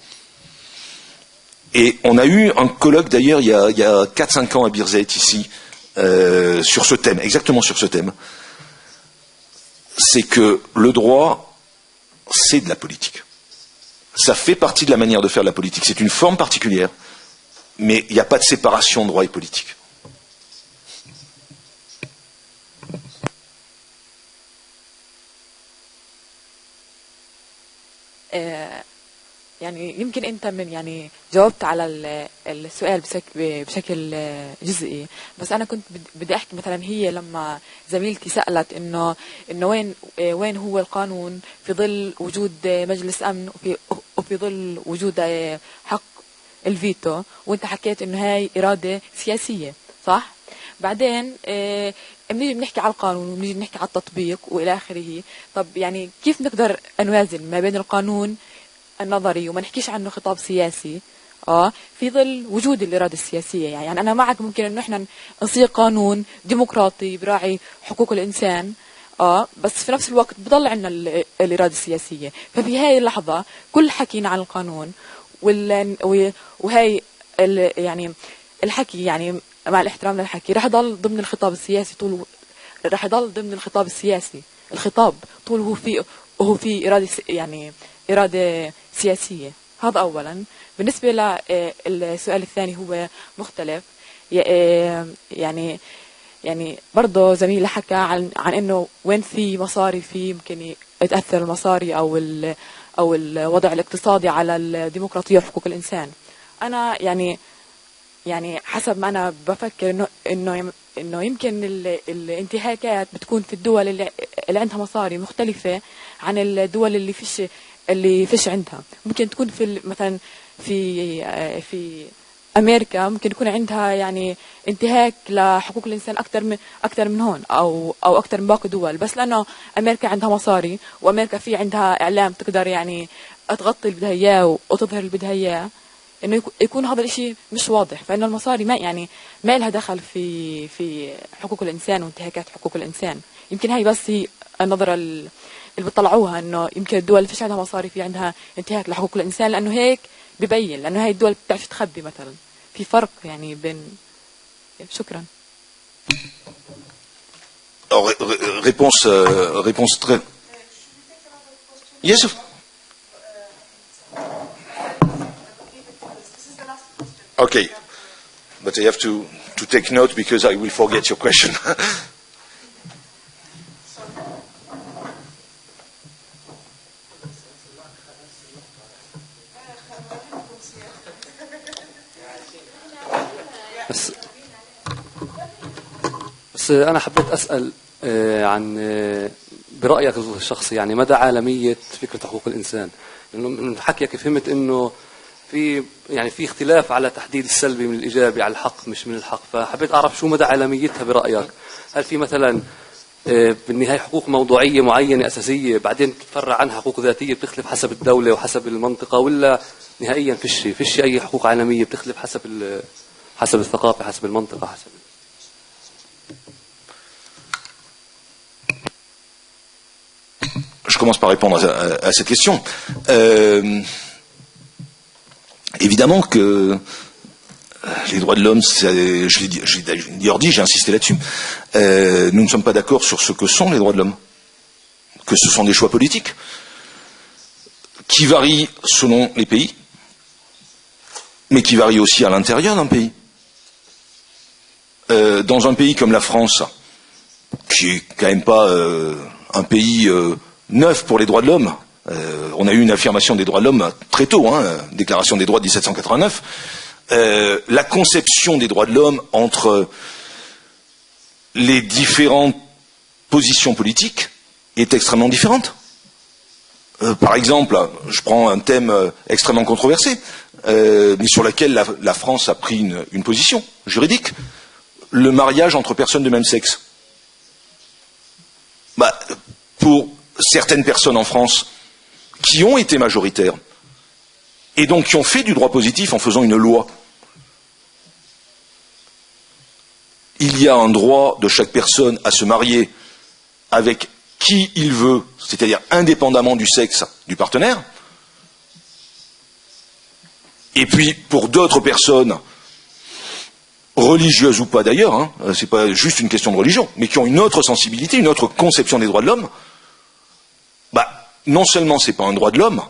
et on a eu un colloque d'ailleurs il y a 4-5 ans à Birzeit ici, sur ce thème, exactement sur ce thème, c'est que le droit, c'est de la politique. Ça fait partie de la manière de faire de la politique. C'est une forme particulière, mais il n'y a pas de séparation droit et politique. يعني يمكن انت يعني جاوبت على السؤال بشكل جزئي، بس انا كنت بدي احكي مثلا هي لما زميلتي سالت انه وين هو القانون في ظل وجود مجلس امن وفي ظل وجود حق الفيتو، وانت حكيت انه هاي اراده سياسيه، صح؟ بعدين بنيجي بنحكي على القانون وبنيجي بنحكي على التطبيق والى اخره. طب يعني كيف نقدر نوازن ما بين القانون النظري وما نحكيش عنه خطاب سياسي في ظل وجود الإرادة السياسية؟ يعني أنا معك ممكن إنه إحنا نصيغ قانون ديمقراطي براعي حقوق الإنسان بس في نفس الوقت بضل عندنا الإرادة السياسية. ففي هاي اللحظة كل حكينا عن القانون وهي يعني الحكي، يعني مع الاحترام للحكي، راح يضل ضمن الخطاب السياسي راح يضل ضمن الخطاب السياسي. الخطاب طول هو في إرادة، يعني إرادة سياسية. هذا أولا. بالنسبة للسؤال الثاني هو مختلف، يعني برضه زميلي حكى عن إنه وين في مصاري في يمكن يتأثر المصاري أو الوضع الاقتصادي على الديمقراطية وحقوق الإنسان. أنا يعني حسب ما أنا بفكر إنه يمكن الانتهاكات بتكون في الدول اللي عندها مصاري مختلفة عن الدول اللي فيش عندها. ممكن تكون مثلا في أمريكا ممكن يكون عندها يعني انتهاك لحقوق الإنسان أكثر من هون أو أكثر من باقي الدول، بس لأنه أمريكا عندها مصاري وأمريكا في عندها إعلام تقدر يعني تغطي اللي بدها إياه وتظهر اللي بدها إياه، إنه يكون هذا الإشي مش واضح. فإنه المصاري ما لها دخل في حقوق الإنسان وانتهاكات حقوق الإنسان. يمكن هاي بس هي النظرة اللي بيطلعوها، إنه يمكن الدول اللي فيش عندها مصاري في عندها انتهاك لحقوق الإنسان، لأنه هيك ببين، لأنه هاي الدول بتعرف تخبي مثلا. في فرق يعني بين. شكرا. Réponse très... Yes. Okay, but I have to take note because I will forget your question. بس أنا حبيت أسأل عن برأيك الشخصي يعني مدى عالمية فكرة حقوق الإنسان، لأنه من حكيك فهمت إنه في اختلاف على تحديد السلبي من الإيجابي على الحق مش من الحق، فحبيت أعرف شو مدى عالميتها برأيك. هل في مثلا بالنهاية حقوق موضوعية معينة أساسية بعدين تتفرع عنها حقوق ذاتية بتختلف حسب الدولة وحسب المنطقة، ولا نهائيا فيش أي حقوق عالمية بتختلف حسب الثقافة، حسب المنطقة، حسب... Je commence par répondre à cette question. Évidemment que les droits de l'homme, je l'ai dit, j'ai insisté là-dessus, nous ne sommes pas d'accord sur ce que sont les droits de l'homme. que ce sont des choix politiques qui varient selon les pays, mais qui varient aussi à l'intérieur d'un pays. Dans un pays comme la France, qui est quand même pas un pays neuf pour les droits de l'homme, on a eu une affirmation des droits de l'homme très tôt, déclaration des droits de 1789, la conception des droits de l'homme entre les différentes positions politiques est extrêmement différente. Par exemple, je prends un thème extrêmement controversé, mais sur lequel la France a pris une position juridique, le mariage entre personnes de même sexe. Pour certaines personnes en France qui ont été majoritaires et donc qui ont fait du droit positif en faisant une loi, il y a un droit de chaque personne à se marier avec qui il veut, c'est-à-dire indépendamment du sexe du partenaire. Et puis, pour d'autres personnes, religieuses ou pas d'ailleurs, c'est pas juste une question de religion, mais qui ont une autre sensibilité, une autre conception des droits de l'homme, non seulement c'est pas un droit de l'homme,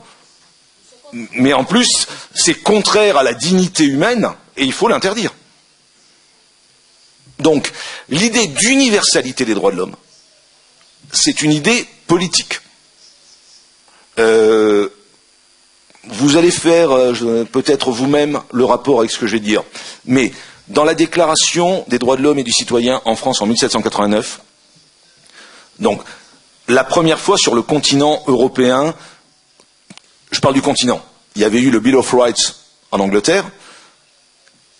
mais en plus, c'est contraire à la dignité humaine, et il faut l'interdire. Donc, l'idée d'universalité des droits de l'homme, c'est une idée politique. Vous allez faire peut-être vous-même le rapport avec ce que je vais dire. Mais dans la Déclaration des droits de l'homme et du citoyen en France en 1789, donc la première fois sur le continent européen, je parle du continent, il y avait eu le Bill of Rights en Angleterre,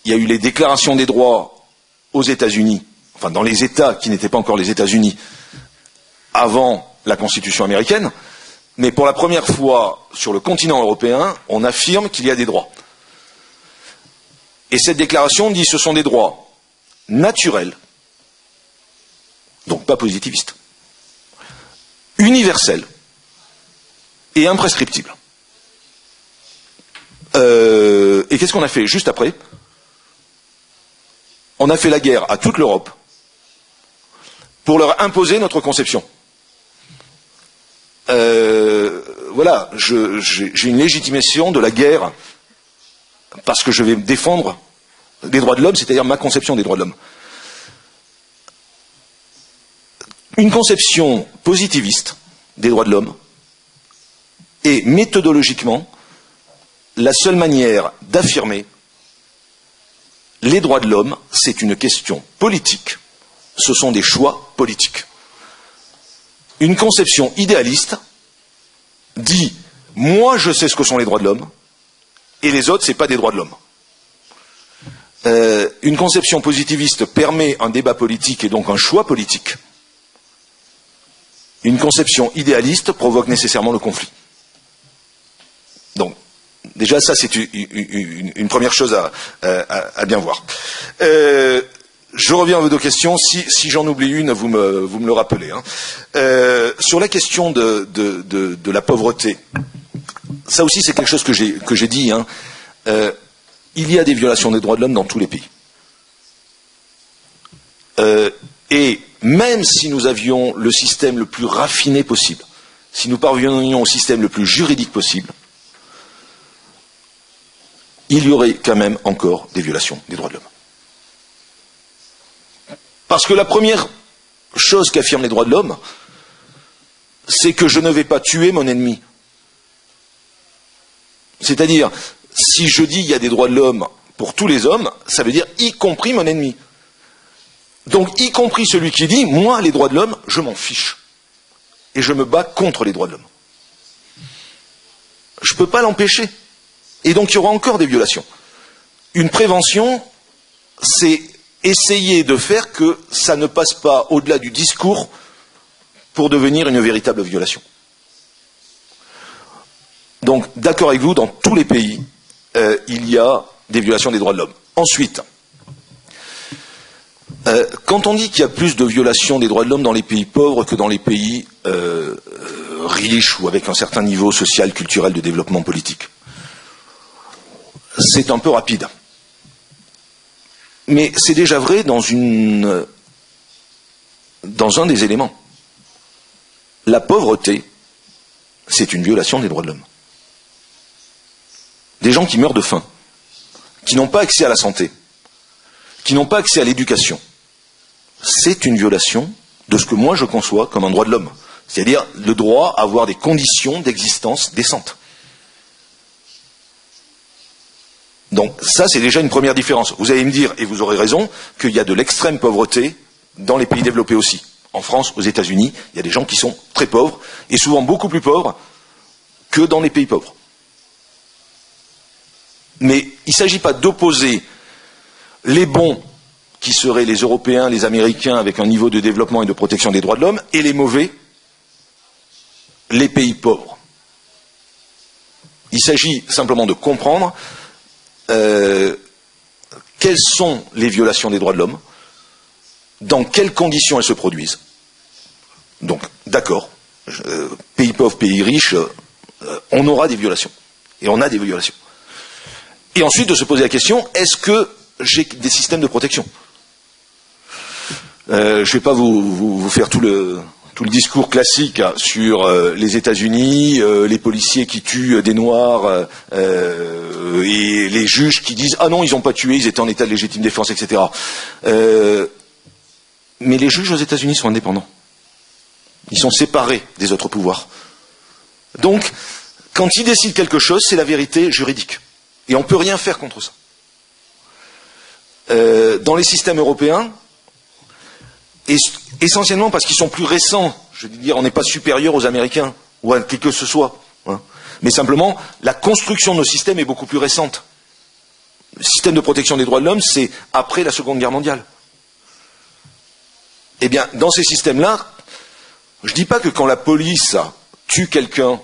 il y a eu les déclarations des droits aux États-Unis, enfin dans les États qui n'étaient pas encore les États-Unis, avant la Constitution américaine, mais pour la première fois sur le continent européen, on affirme qu'il y a des droits. Et cette déclaration dit que ce sont des droits naturels, donc pas positivistes, universels et imprescriptibles. Et qu'est-ce qu'on a fait juste après? On a fait la guerre à toute l'Europe pour leur imposer notre conception. Voilà, j'ai une légitimation de la guerre parce que je vais défendre les droits de l'homme, c'est-à-dire ma conception des droits de l'homme. Une conception positiviste des droits de l'homme est méthodologiquement la seule manière d'affirmer les droits de l'homme, c'est une question politique, ce sont des choix politiques. Une conception idéaliste dit « moi je sais ce que sont les droits de l'homme et les autres, ce n'est pas des droits de l'homme ». Une conception positiviste permet un débat politique et donc un choix politique. Une conception idéaliste provoque nécessairement le conflit. Donc, déjà ça c'est une première chose à bien voir. Je reviens à vos deux questions. Si j'en oublie une, vous me le rappelez. Sur la question de la pauvreté, ça aussi c'est quelque chose que j'ai dit. Il y a des violations des droits de l'homme dans tous les pays. Et même si nous avions le système le plus raffiné possible, si nous parvenions au système le plus juridique possible, il y aurait quand même encore des violations des droits de l'homme. Parce que la première chose qu'affirment les droits de l'homme, c'est que je ne vais pas tuer mon ennemi. C'est-à-dire, si je dis il y a des droits de l'homme pour tous les hommes, ça veut dire y compris mon ennemi. Donc, y compris celui qui dit, moi, les droits de l'homme, je m'en fiche. Et je me bats contre les droits de l'homme. Je ne peux pas l'empêcher. Et donc, il y aura encore des violations. Une prévention, c'est essayer de faire que ça ne passe pas au-delà du discours pour devenir une véritable violation. Donc, d'accord avec vous, dans tous les pays, il y a des violations des droits de l'homme. Ensuite, quand on dit qu'il y a plus de violations des droits de l'homme dans les pays pauvres que dans les pays riches ou avec un certain niveau social, culturel de développement politique, c'est un peu rapide. Mais c'est déjà vrai dans un des éléments. la pauvreté, c'est une violation des droits de l'homme. Des gens qui meurent de faim, qui n'ont pas accès à la santé, qui n'ont pas accès à l'éducation, c'est une violation de ce que moi je conçois comme un droit de l'homme. C'est-à-dire le droit à avoir des conditions d'existence décentes. Donc ça, c'est déjà une première différence. Vous allez me dire, et vous aurez raison, qu'il y a de l'extrême pauvreté dans les pays développés aussi. En France, aux États-Unis, il y a des gens qui sont très pauvres, et souvent beaucoup plus pauvres que dans les pays pauvres. Mais il ne s'agit pas d'opposer les bons, qui seraient les Européens, les Américains, avec un niveau de développement et de protection des droits de l'homme, et les mauvais, les pays pauvres. Il s'agit simplement de comprendre quelles sont les violations des droits de l'homme, dans quelles conditions elles se produisent. Donc, d'accord, pays pauvres, pays riches, on aura des violations. Et on a des violations. Et ensuite de se poser la question, est-ce que j'ai des systèmes de protection ? Je ne vais pas vous faire tout le discours classique sur les États-Unis, les policiers qui tuent des Noirs et les juges qui disent « Ah non, ils n'ont pas tué, ils étaient en état de légitime défense, etc. » Mais les juges aux États-Unis sont indépendants. Ils sont séparés des autres pouvoirs. Donc, quand ils décident quelque chose, c'est la vérité juridique. Et on ne peut rien faire contre ça. Dans les systèmes européens, essentiellement parce qu'ils sont plus récents, je veux dire, on n'est pas supérieur aux Américains, ou à qui que ce soit. Hein. Mais simplement, la construction de nos systèmes est beaucoup plus récente. Le système de protection des droits de l'homme, c'est après la Seconde Guerre mondiale. Eh bien, dans ces systèmes-là, je ne dis pas que quand la police tue quelqu'un,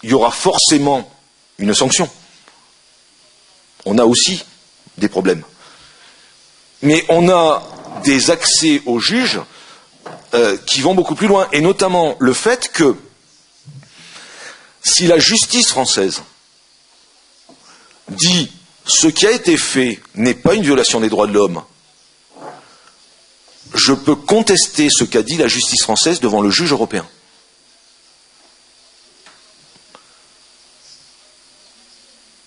il y aura forcément une sanction. On a aussi des problèmes. Mais on a des accès aux juges qui vont beaucoup plus loin. Et notamment le fait que si la justice française dit ce qui a été fait n'est pas une violation des droits de l'homme, je peux contester ce qu'a dit la justice française devant le juge européen.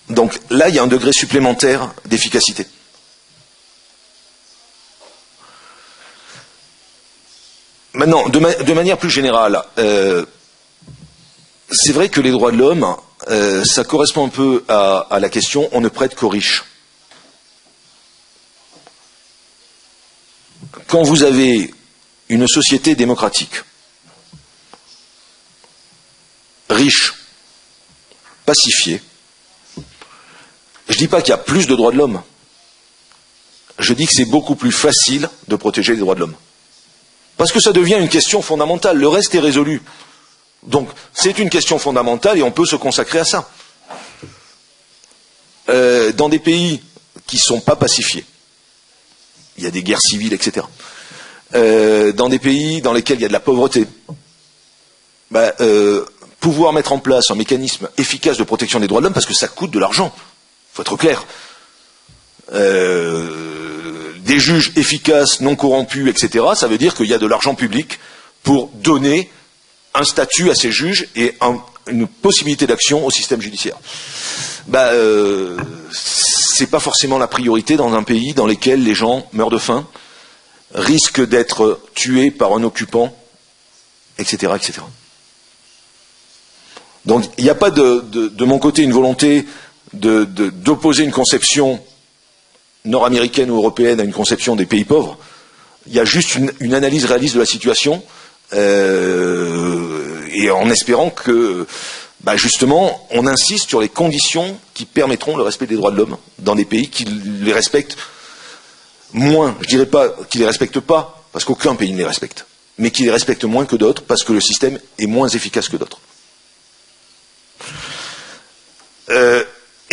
Donc là, il y a un degré supplémentaire d'efficacité. Maintenant, de manière plus générale, c'est vrai que les droits de l'homme, ça correspond un peu à la question « on ne prête qu'aux riches ». Quand vous avez une société démocratique, riche, pacifiée, je ne dis pas qu'il y a plus de droits de l'homme, je dis que c'est beaucoup plus facile de protéger les droits de l'homme. Parce que ça devient une question fondamentale, le reste est résolu. Donc c'est une question fondamentale et on peut se consacrer à ça. Dans des pays qui ne sont pas pacifiés, il y a des guerres civiles, etc. Dans des pays dans lesquels il y a de la pauvreté, pouvoir mettre en place un mécanisme efficace de protection des droits de l'homme, parce que ça coûte de l'argent, il faut être clair. Des juges efficaces, non corrompus, etc., ça veut dire qu'il y a de l'argent public pour donner un statut à ces juges et une possibilité d'action au système judiciaire. C'est pas forcément la priorité dans un pays dans lequel les gens meurent de faim, risquent d'être tués par un occupant, etc., etc. Donc il n'y a pas de mon côté une volonté d'opposer une conception nord-américaine ou européenne à une conception des pays pauvres. Il y a juste une analyse réaliste de la situation et en espérant que justement on insiste sur les conditions qui permettront le respect des droits de l'homme dans des pays qui les respectent moins. Je dirais pas qu'ils les respectent pas, parce qu'aucun pays ne les respecte, mais qui les respectent moins que d'autres parce que le système est moins efficace que d'autres.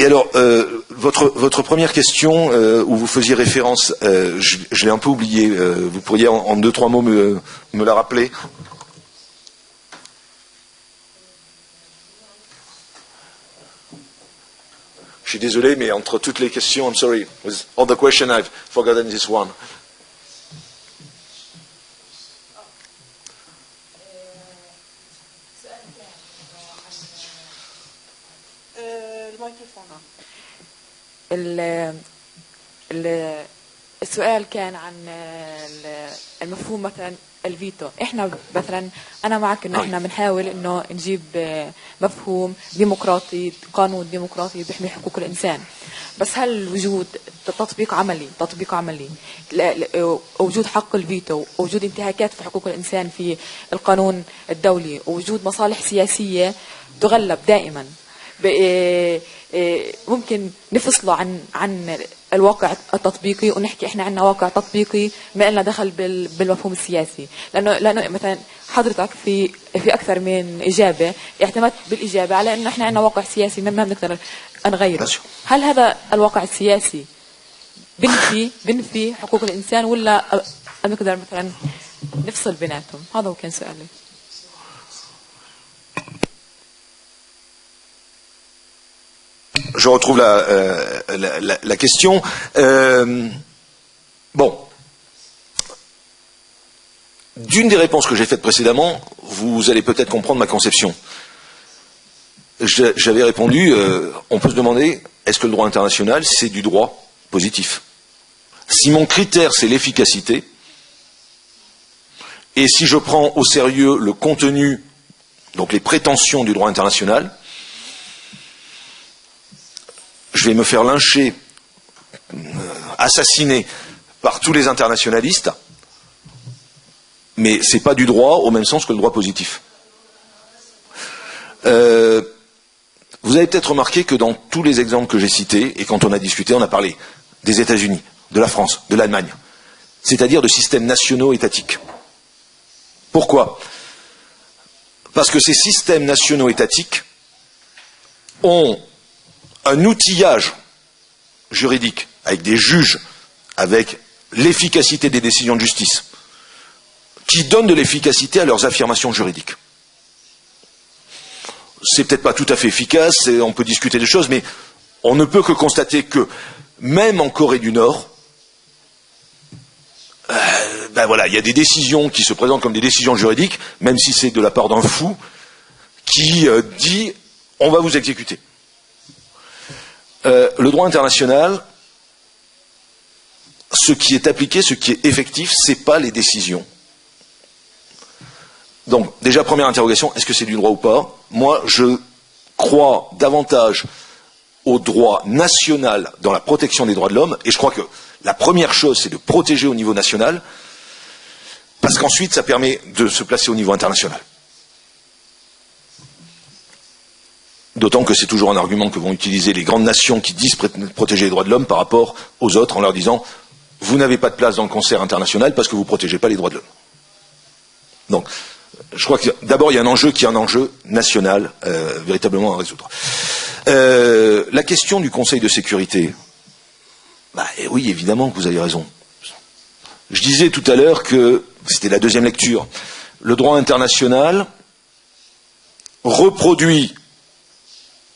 Et alors, votre première question, où vous faisiez référence, je l'ai un peu oublié, vous pourriez en 2-3 mots me la rappeler? Je suis désolé, mais entre toutes les questions, I'm sorry, with all the questions, I've forgotten this one. السؤال كان عن المفهوم مثلا الفيتو. احنا مثلا انا معك انه احنا بنحاول انه نجيب مفهوم ديمقراطي، قانون ديمقراطي بيحمي حقوق الانسان، بس هل وجود تطبيق عملي وجود حق الفيتو، وجود انتهاكات في حقوق الانسان في القانون الدولي، ووجود مصالح سياسيه تغلب دائما، ممكن نفصله عن الواقع التطبيقي ونحكي احنا عندنا واقع تطبيقي ما لنا دخل بالمفهوم السياسي؟ لانه مثلا حضرتك في اكثر من اجابه اعتمدت بالاجابه على انه احنا عندنا واقع سياسي ما بنقدر نغيره. هل هذا الواقع السياسي بنفي حقوق الانسان، ولا نقدر مثلا نفصل بيناتهم؟ هذا هو كان سؤالي. Je retrouve la question. Bon. D'une des réponses que j'ai faites précédemment, vous allez peut-être comprendre ma conception. J'avais répondu, on peut se demander, est-ce que le droit international, c'est du droit positif? Si mon critère, c'est l'efficacité, et si je prends au sérieux le contenu, donc les prétentions du droit international, je vais me faire lyncher, assassiner par tous les internationalistes, mais ce n'est pas du droit au même sens que le droit positif. Vous avez peut-être remarqué que dans tous les exemples que j'ai cités, et quand on a discuté, on a parlé des États-Unis, de la France, de l'Allemagne, c'est-à-dire de systèmes nationaux étatiques. Pourquoi? Parce que ces systèmes nationaux étatiques ont un outillage juridique avec des juges, avec l'efficacité des décisions de justice, qui donnent de l'efficacité à leurs affirmations juridiques. C'est peut-être pas tout à fait efficace, on peut discuter des choses, mais on ne peut que constater que même en Corée du Nord, ben voilà, il y a des décisions qui se présentent comme des décisions juridiques, même si c'est de la part d'un fou qui dit on va vous exécuter. Le droit international, ce qui est appliqué, ce qui est effectif, ce n'est pas les décisions. Donc, déjà, première interrogation, est-ce que c'est du droit ou pas? Moi, je crois davantage au droit national dans la protection des droits de l'homme, et je crois que la première chose, c'est de protéger au niveau national, parce qu'ensuite, ça permet de se placer au niveau international. D'autant que c'est toujours un argument que vont utiliser les grandes nations qui disent protéger les droits de l'homme par rapport aux autres en leur disant « vous n'avez pas de place dans le concert international parce que vous ne protégez pas les droits de l'homme ». Donc, je crois que d'abord il y a un enjeu qui est un enjeu national véritablement à résoudre. La question du Conseil de sécurité, oui, évidemment que vous avez raison. Je disais tout à l'heure que, c'était la deuxième lecture, le droit international reproduit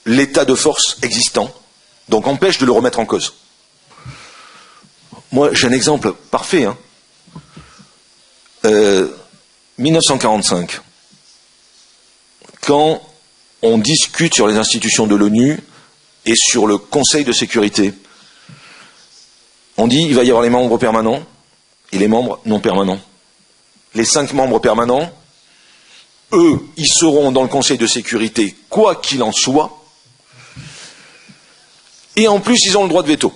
l'état de force existant, donc empêche de le remettre en cause. Moi, j'ai un exemple parfait. 1945, quand on discute sur les institutions de l'ONU et sur le Conseil de sécurité, on dit qu'il va y avoir les membres permanents et les membres non permanents. Les 5 membres permanents, eux, ils seront dans le Conseil de sécurité quoi qu'il en soit, et en plus, ils ont le droit de veto.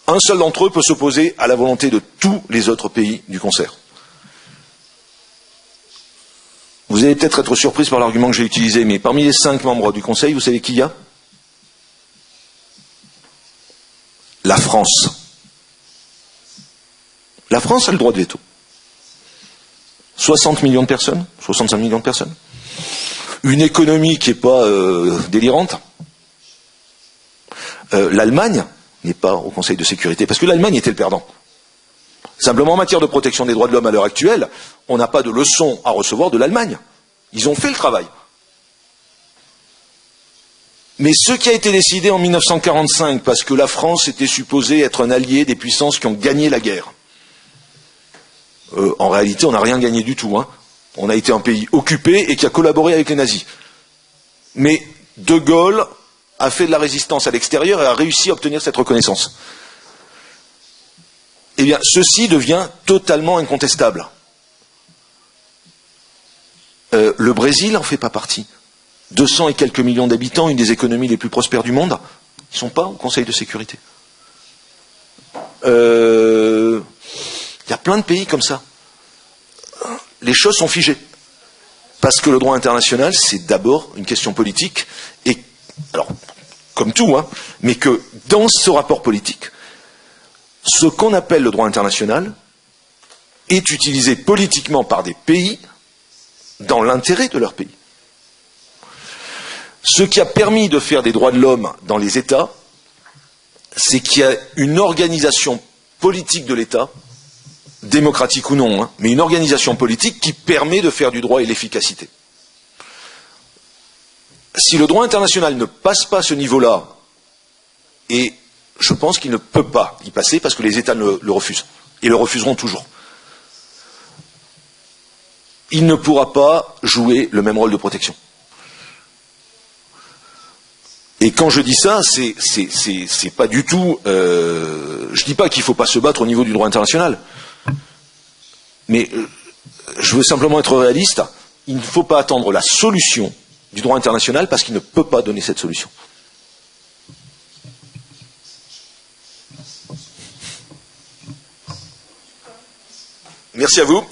Un seul d'entre eux peut s'opposer à la volonté de tous les autres pays du concert. Vous allez peut-être être surpris par l'argument que j'ai utilisé, mais parmi les 5 membres du Conseil, vous savez qui il y a? La France. La France a le droit de veto. 60 millions de personnes, 65 millions de personnes. Une économie qui n'est pas délirante. L'Allemagne n'est pas au Conseil de sécurité, parce que l'Allemagne était le perdant. Simplement, en matière de protection des droits de l'homme à l'heure actuelle, on n'a pas de leçon à recevoir de l'Allemagne. Ils ont fait le travail. Mais ce qui a été décidé en 1945, parce que la France était supposée être un allié des puissances qui ont gagné la guerre, en réalité, on n'a rien gagné du tout. On a été un pays occupé et qui a collaboré avec les nazis. Mais De Gaulle a fait de la résistance à l'extérieur et a réussi à obtenir cette reconnaissance. Eh bien, ceci devient totalement incontestable. Le Brésil n'en fait pas partie. 200 et quelques millions d'habitants, une des économies les plus prospères du monde, ils ne sont pas au Conseil de sécurité. Il y a plein de pays comme ça. Les choses sont figées. Parce que le droit international, c'est d'abord une question politique, et, alors, comme tout, hein, mais que dans ce rapport politique, ce qu'on appelle le droit international est utilisé politiquement par des pays dans l'intérêt de leur pays. Ce qui a permis de faire des droits de l'homme dans les États, c'est qu'il y a une organisation politique de l'État, démocratique ou non, hein, mais une organisation politique qui permet de faire du droit et l'efficacité. Si le droit international ne passe pas ce niveau-là, et je pense qu'il ne peut pas y passer parce que les États le refusent, et le refuseront toujours, il ne pourra pas jouer le même rôle de protection. Et quand je dis ça, c'est pas du tout... je dis pas qu'il ne faut pas se battre au niveau du droit international. Mais je veux simplement être réaliste. Il ne faut pas attendre la solution du droit international parce qu'il ne peut pas donner cette solution. Merci à vous.